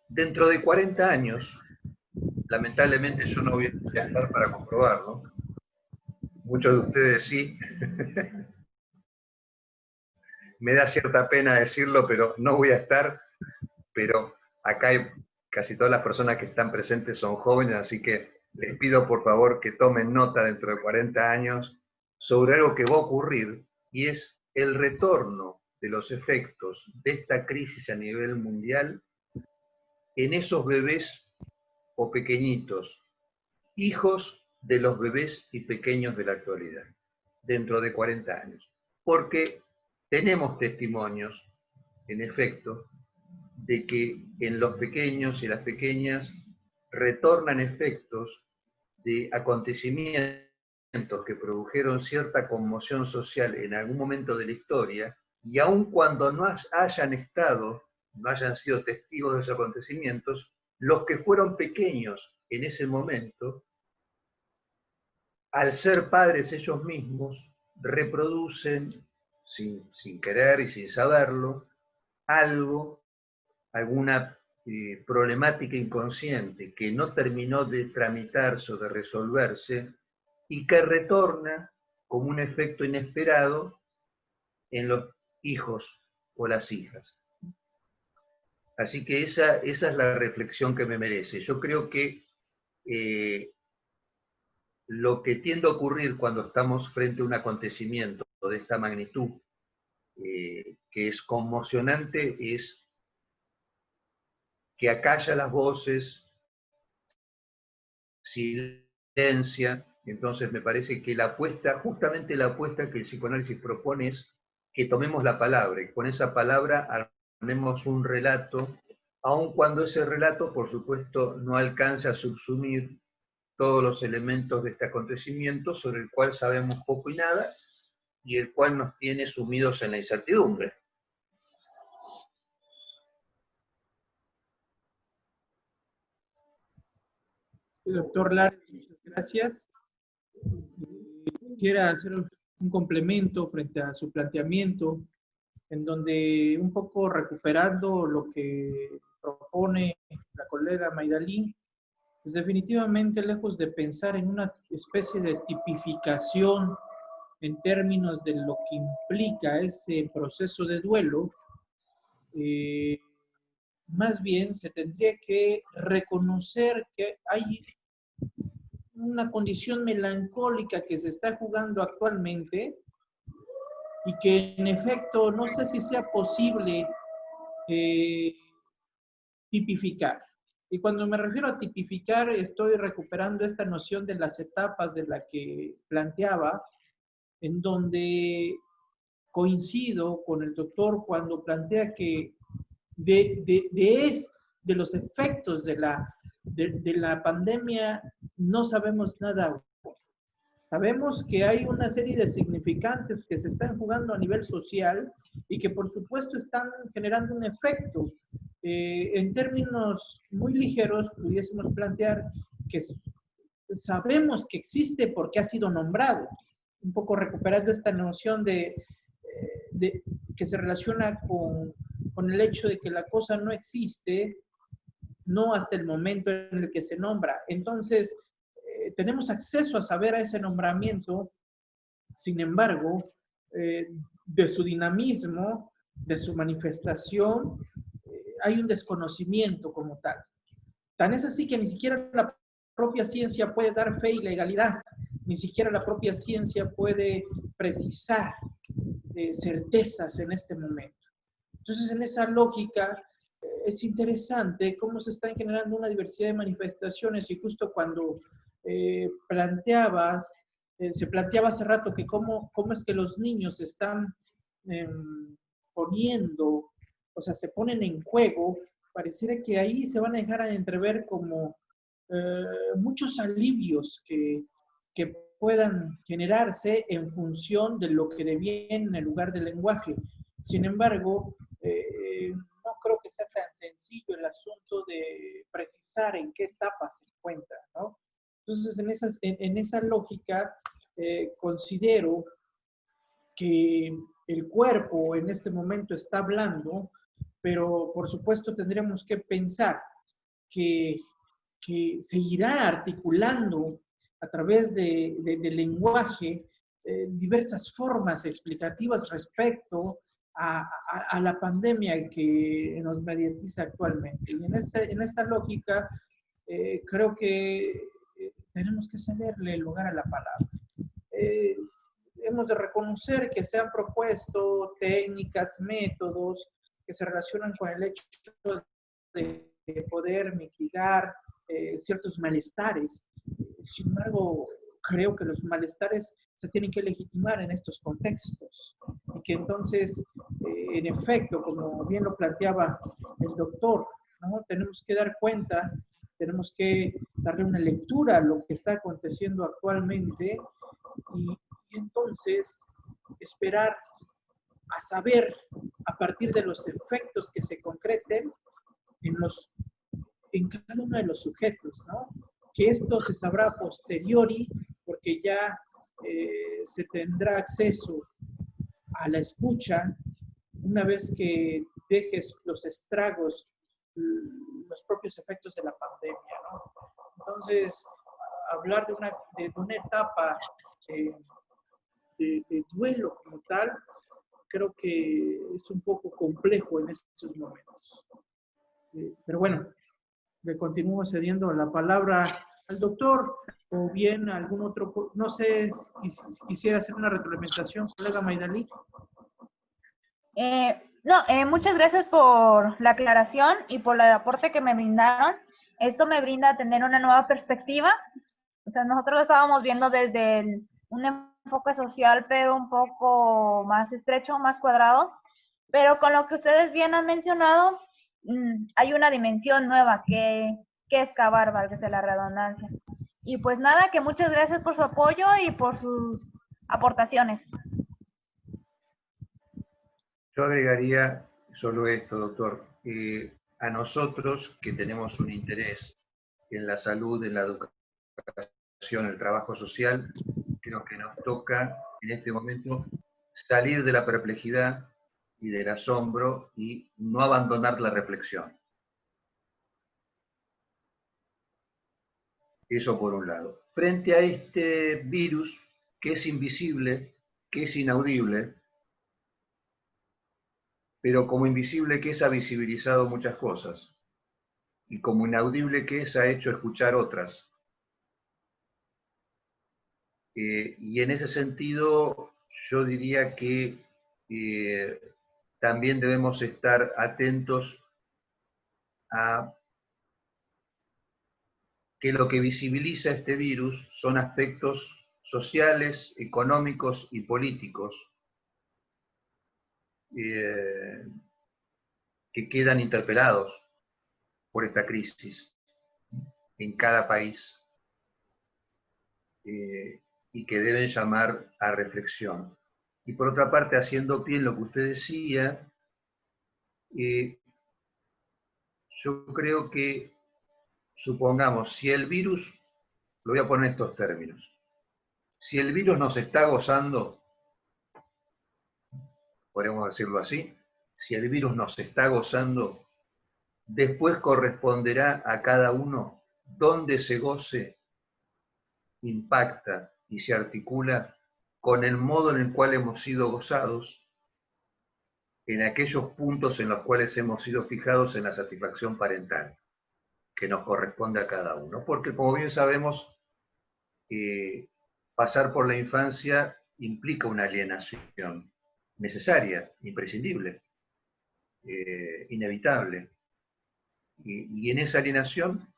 dentro de 40 años. Lamentablemente yo no voy a estar para comprobarlo. Muchos de ustedes sí. Me da cierta pena decirlo, pero no voy a estar. Pero acá hay casi todas las personas que están presentes son jóvenes, así que les pido por favor que tomen nota dentro de 40 años sobre algo que va a ocurrir, y es el retorno de los efectos de esta crisis a nivel mundial en esos bebés o pequeñitos, hijos de los bebés y pequeños de la actualidad, dentro de 40 años. Porque tenemos testimonios, en efecto, de que en los pequeños y las pequeñas retornan efectos de acontecimientos que produjeron cierta conmoción social en algún momento de la historia, y aun cuando no hayan estado, no hayan sido testigos de esos acontecimientos, los que fueron pequeños en ese momento, al ser padres ellos mismos, reproducen, sin querer y sin saberlo, alguna problemática inconsciente que no terminó de tramitarse o de resolverse, y que retorna como un efecto inesperado en los hijos o las hijas. Así que esa es la reflexión que me merece. Yo creo que lo que tiende a ocurrir cuando estamos frente a un acontecimiento de esta magnitud, que es conmocionante, es que acalla las voces, silencia. Entonces me parece que la apuesta, justamente la apuesta que el psicoanálisis propone, es que tomemos la palabra, y con esa palabra armemos un relato, aun cuando ese relato, por supuesto, no alcance a subsumir todos los elementos de este acontecimiento, sobre el cual sabemos poco y nada, y el cual nos tiene sumidos en la incertidumbre. Doctor Lara, muchas gracias. Quisiera hacer un complemento frente a su planteamiento, en donde un poco recuperando lo que propone la colega Maydalí, pues definitivamente lejos de pensar en una especie de tipificación en términos de lo que implica ese proceso de duelo, más bien se tendría que reconocer que hay una condición melancólica que se está jugando actualmente y que en efecto no sé si sea posible tipificar. Y cuando me refiero a tipificar, estoy recuperando esta noción de las etapas de la que planteaba, en donde coincido con el doctor cuando plantea que de los efectos de la pandemia no sabemos nada. Sabemos que hay una serie de significantes que se están jugando a nivel social y que por supuesto están generando un efecto. En términos muy ligeros pudiésemos plantear que sabemos que existe porque ha sido nombrado, un poco recuperando esta noción que se relaciona con el hecho de que la cosa no existe, no hasta el momento en el que se nombra. Entonces, tenemos acceso a saber a ese nombramiento, sin embargo, de su dinamismo, de su manifestación, hay un desconocimiento como tal. Tan es así que ni siquiera la propia ciencia puede dar fe y legalidad, ni siquiera la propia ciencia puede precisar certezas en este momento. Entonces, en esa lógica, es interesante cómo se están generando una diversidad de manifestaciones, y justo cuando se planteaba hace rato que cómo es que los niños se están poniendo, o sea, se ponen en juego, pareciera que ahí se van a dejar a entrever como muchos alivios que puedan generarse en función de lo que deviene en el lugar del lenguaje. Sin embargo, no no creo que sea tan sencillo el asunto de precisar en qué etapa se encuentra, ¿no? Entonces, en esa lógica, considero que el cuerpo en este momento está hablando, pero por supuesto tendremos que pensar que, se irá articulando a través del lenguaje diversas formas explicativas respecto a la pandemia que nos mediatiza actualmente. Y en esta lógica, creo que tenemos que cederle el lugar a la palabra. Hemos de reconocer que se han propuesto técnicas, métodos que se relacionan con el hecho de poder mitigar ciertos malestares. Sin embargo, creo que los malestares se tienen que legitimar en estos contextos y que entonces, en efecto, como bien lo planteaba el doctor, ¿no? Tenemos que dar cuenta, tenemos que darle una lectura a lo que está aconteciendo actualmente y entonces esperar a saber, a partir de los efectos que se concreten en cada uno de los sujetos, ¿no? Que esto se sabrá a posteriori, porque ya se tendrá acceso a la escucha una vez que dejes los estragos, los propios efectos de la pandemia, ¿no? Entonces, hablar de una etapa de duelo como tal, creo que es un poco complejo en estos momentos. Pero bueno, le continúo cediendo la palabra al doctor o bien a algún otro, no sé si quisiera hacer una retroalimentación, colega Maidalí. Muchas gracias por la aclaración y por el aporte que me brindaron. Esto me brinda tener una nueva perspectiva. O sea, nosotros lo estábamos viendo desde un enfoque social, pero un poco más estrecho, más cuadrado. Pero con lo que ustedes bien han mencionado, hay una dimensión nueva que excavar, válgase la redundancia. Y pues nada, que muchas gracias por su apoyo y por sus aportaciones. Yo agregaría solo esto, doctor. A nosotros que tenemos un interés en la salud, en la educación, el trabajo social, creo que nos toca en este momento salir de la perplejidad y del asombro y no abandonar la reflexión. Eso por un lado. Frente a este virus que es invisible, que es inaudible, pero como invisible que es ha visibilizado muchas cosas, y como inaudible que es ha hecho escuchar otras. Y en ese sentido, yo diría que también debemos estar atentos a que lo que visibiliza este virus son aspectos sociales, económicos y políticos que quedan interpelados por esta crisis en cada país y que deben llamar a reflexión. Y por otra parte, haciendo pie en lo que usted decía, yo creo que, supongamos, si el virus, lo voy a poner en estos términos, si el virus nos está gozando, podríamos decirlo así, si el virus nos está gozando, después corresponderá a cada uno donde se goce, impacta y se articula con el modo en el cual hemos sido gozados, en aquellos puntos en los cuales hemos sido fijados en la satisfacción parental, que nos corresponde a cada uno. Porque como bien sabemos, pasar por la infancia implica una alienación necesaria, imprescindible, inevitable. Y en esa alienación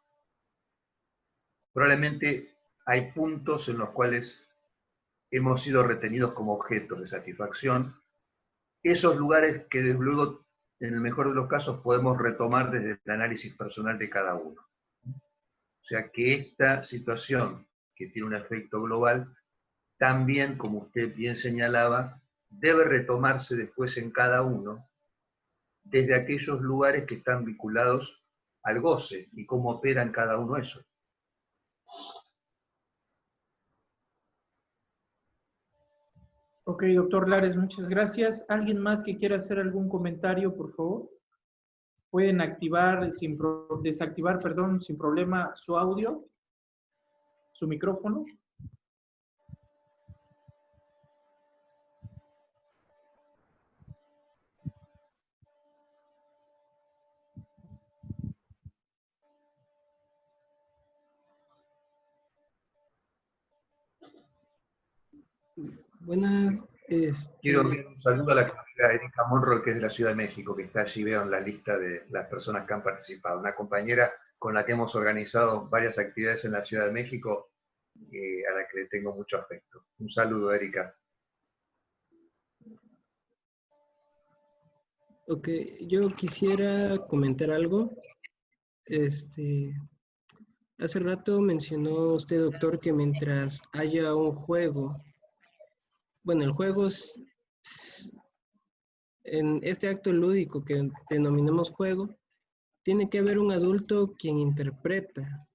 probablemente hay puntos en los cuales hemos sido retenidos como objetos de satisfacción, esos lugares que desde luego, en el mejor de los casos, podemos retomar desde el análisis personal de cada uno. O sea que esta situación, que tiene un efecto global, también, como usted bien señalaba, debe retomarse después en cada uno desde aquellos lugares que están vinculados al goce y cómo operan cada uno de esos. Ok, doctor Lares, muchas gracias. ¿Alguien más que quiera hacer algún comentario, por favor? Pueden desactivar, perdón, sin problema su audio, su micrófono. Buenas. Quiero enviar un saludo a la colega Erika Monroy, que es de la Ciudad de México, que está allí, veo en la lista de las personas que han participado. Una compañera con la que hemos organizado varias actividades en la Ciudad de México, a la que le tengo mucho afecto. Un saludo, Erika. Ok, yo quisiera comentar algo. Hace rato mencionó usted, doctor, que mientras haya un juego, bueno, el juego es, en este acto lúdico que denominamos juego, tiene que haber un adulto quien interpreta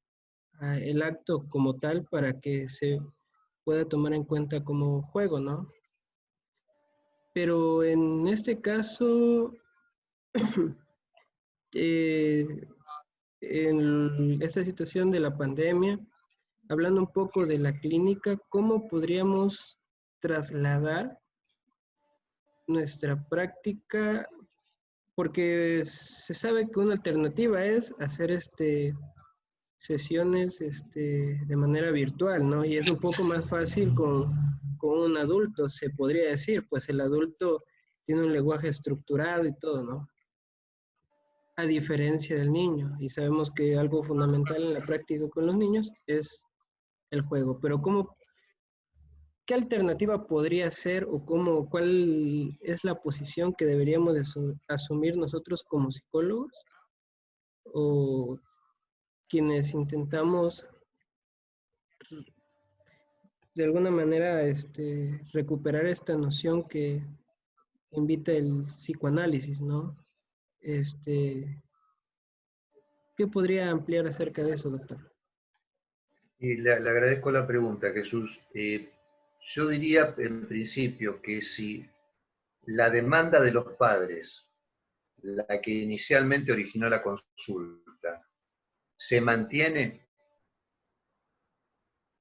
el acto como tal para que se pueda tomar en cuenta como juego, ¿no? Pero en este caso, en esta situación de la pandemia, hablando un poco de la clínica, ¿cómo podríamos trasladar nuestra práctica? Porque se sabe que una alternativa es hacer sesiones de manera virtual, ¿no? Y es un poco más fácil con un adulto, se podría decir, pues el adulto tiene un lenguaje estructurado y todo, ¿no? A diferencia del niño, y sabemos que algo fundamental en la práctica con los niños es el juego, pero ¿qué alternativa podría ser o cuál es la posición que deberíamos de asumir nosotros como psicólogos o quienes intentamos de alguna manera recuperar esta noción que invita el psicoanálisis, ¿no? ¿Qué podría ampliar acerca de eso, doctor? Y le agradezco la pregunta, Jesús. Yo diría en principio que si la demanda de los padres, la que inicialmente originó la consulta, se mantiene,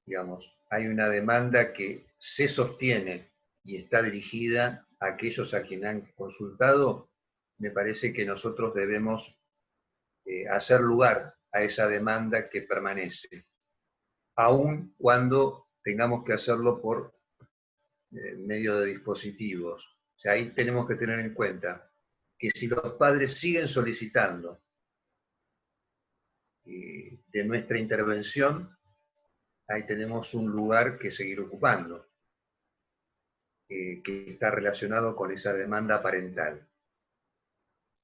digamos, hay una demanda que se sostiene y está dirigida a aquellos a quienes han consultado, me parece que nosotros debemos hacer lugar a esa demanda que permanece, aun cuando tengamos que hacerlo por medio de dispositivos. O sea, ahí tenemos que tener en cuenta que si los padres siguen solicitando de nuestra intervención, ahí tenemos un lugar que seguir ocupando, que está relacionado con esa demanda parental.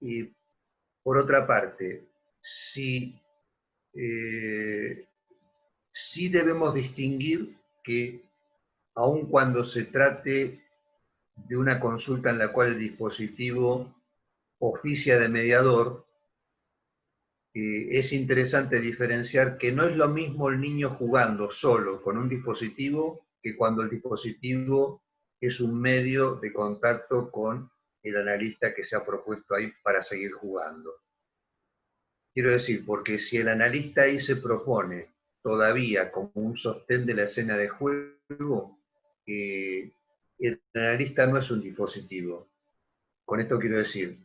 Y por otra parte, sí debemos distinguir que aun cuando se trate de una consulta en la cual el dispositivo oficia de mediador, es interesante diferenciar que no es lo mismo el niño jugando solo con un dispositivo que cuando el dispositivo es un medio de contacto con el analista que se ha propuesto ahí para seguir jugando. Quiero decir, porque si el analista ahí se propone todavía como un sostén de la escena de juego, el analista no es un dispositivo. Con esto quiero decir,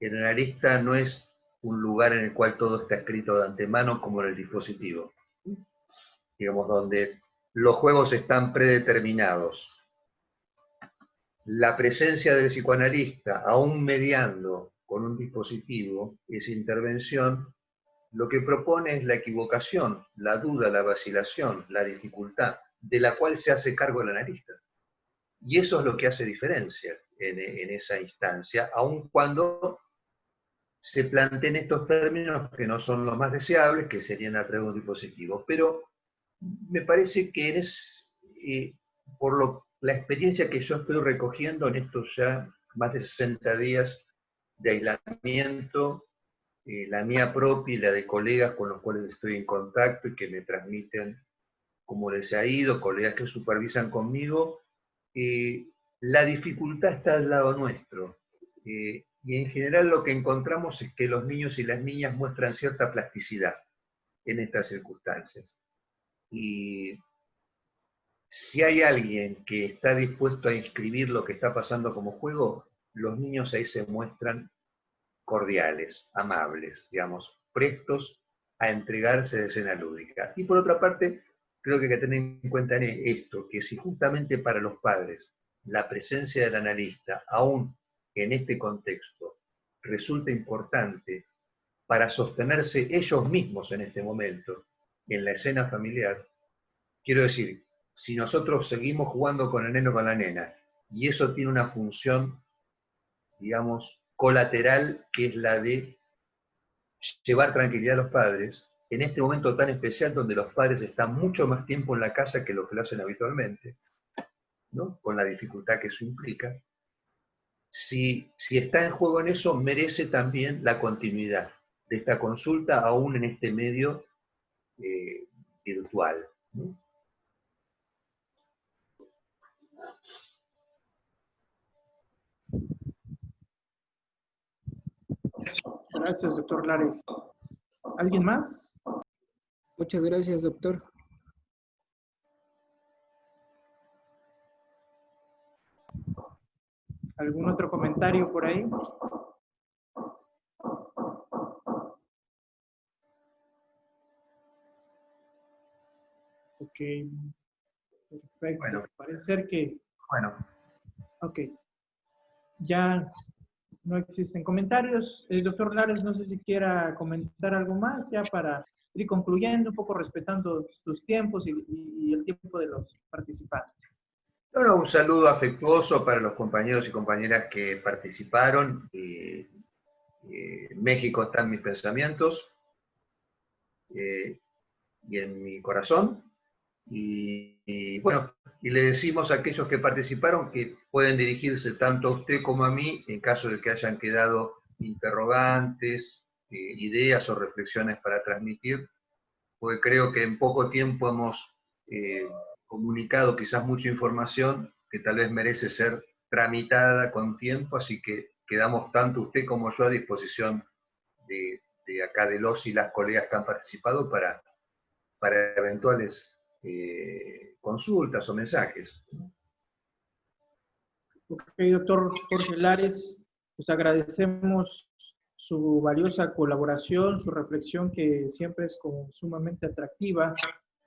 el analista no es un lugar en el cual todo está escrito de antemano como en el dispositivo. Digamos, donde los juegos están predeterminados. La presencia del psicoanalista, aún mediando con un dispositivo, esa intervención, lo que propone es la equivocación, la duda, la vacilación, la dificultad, de la cual se hace cargo el analista. Y eso es lo que hace diferencia en esa instancia, aun cuando se planteen estos términos que no son los más deseables, que serían a través de un dispositivo. Pero me parece que por la experiencia que yo estoy recogiendo en estos ya más de 60 días de aislamiento, la mía propia y la de colegas con los cuales estoy en contacto y que me transmiten cómo les ha ido, colegas que supervisan conmigo. La dificultad está al lado nuestro. Y en general lo que encontramos es que los niños y las niñas muestran cierta plasticidad en estas circunstancias. Y si hay alguien que está dispuesto a inscribir lo que está pasando como juego, los niños ahí se muestran cordiales, amables, digamos, prestos a entregarse de escena lúdica. Y por otra parte, creo que hay que tener en cuenta esto, que si justamente para los padres la presencia del analista, aún en este contexto, resulta importante para sostenerse ellos mismos en este momento, en la escena familiar, quiero decir, si nosotros seguimos jugando con el neno o con la nena, y eso tiene una función, digamos, colateral, que es la de llevar tranquilidad a los padres, en este momento tan especial donde los padres están mucho más tiempo en la casa que lo que lo hacen habitualmente, ¿no? Con la dificultad que eso implica, si está en juego en eso, merece también la continuidad de esta consulta, aún en este medio virtual, ¿no? Gracias, doctor Lares. ¿Alguien más? Muchas gracias, doctor. ¿Algún otro comentario por ahí? Ok, perfecto. Bueno. Parece ser que... Bueno. Ok. Ya no existen comentarios. Doctor Lares, no sé si quiera comentar algo más ya para ir concluyendo, un poco respetando sus tiempos y el tiempo de los participantes. Bueno, un saludo afectuoso para los compañeros y compañeras que participaron. México está en mis pensamientos y en mi corazón. Y bueno, y le decimos a aquellos que participaron que pueden dirigirse tanto a usted como a mí en caso de que hayan quedado interrogantes, ideas o reflexiones para transmitir, porque creo que en poco tiempo hemos comunicado quizás mucha información que tal vez merece ser tramitada con tiempo, así que quedamos tanto usted como yo a disposición de acá de los y las colegas que han participado para eventuales consultas o mensajes. Ok, doctor Jorge Lares, pues agradecemos su valiosa colaboración, su reflexión que siempre es como sumamente atractiva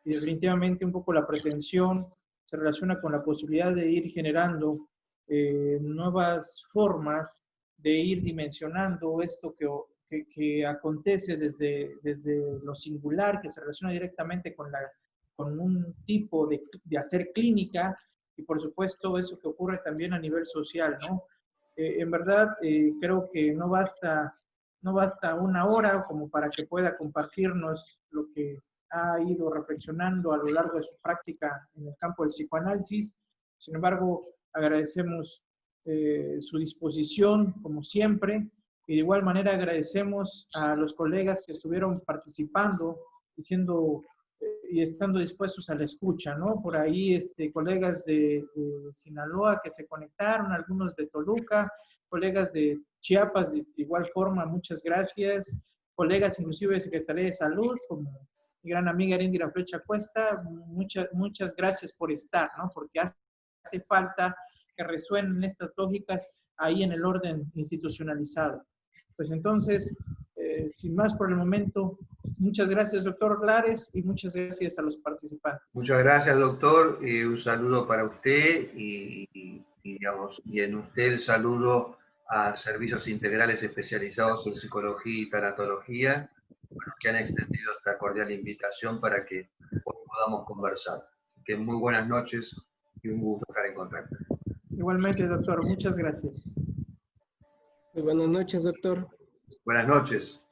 y definitivamente un poco la pretensión se relaciona con la posibilidad de ir generando nuevas formas de ir dimensionando esto que acontece desde lo singular, que se relaciona directamente con un tipo de hacer clínica y por supuesto eso que ocurre también a nivel social, ¿no? En verdad, creo que no basta una hora como para que pueda compartirnos lo que ha ido reflexionando a lo largo de su práctica en el campo del psicoanálisis. Sin embargo, agradecemos su disposición, como siempre, y de igual manera agradecemos a los colegas que estuvieron participando y estando dispuestos a la escucha, ¿no? Por ahí, colegas de Sinaloa que se conectaron, algunos de Toluca, colegas de Chiapas de igual forma, muchas gracias. Colegas inclusive de Secretaría de Salud, como mi gran amiga Erendira Flecha Cuesta, muchas gracias por estar, ¿no? Porque hace falta que resuenen estas lógicas ahí en el orden institucionalizado. Pues entonces, sin más por el momento, muchas gracias, doctor Lares, y muchas gracias a los participantes. Muchas gracias, doctor. Un saludo para usted digamos, y en usted el saludo a servicios integrales especializados en psicología y tanatología, que han extendido esta cordial invitación para que hoy podamos conversar. Así que muy buenas noches y un gusto estar en contacto. Igualmente, doctor, muchas gracias. Muy buenas noches, doctor. Buenas noches.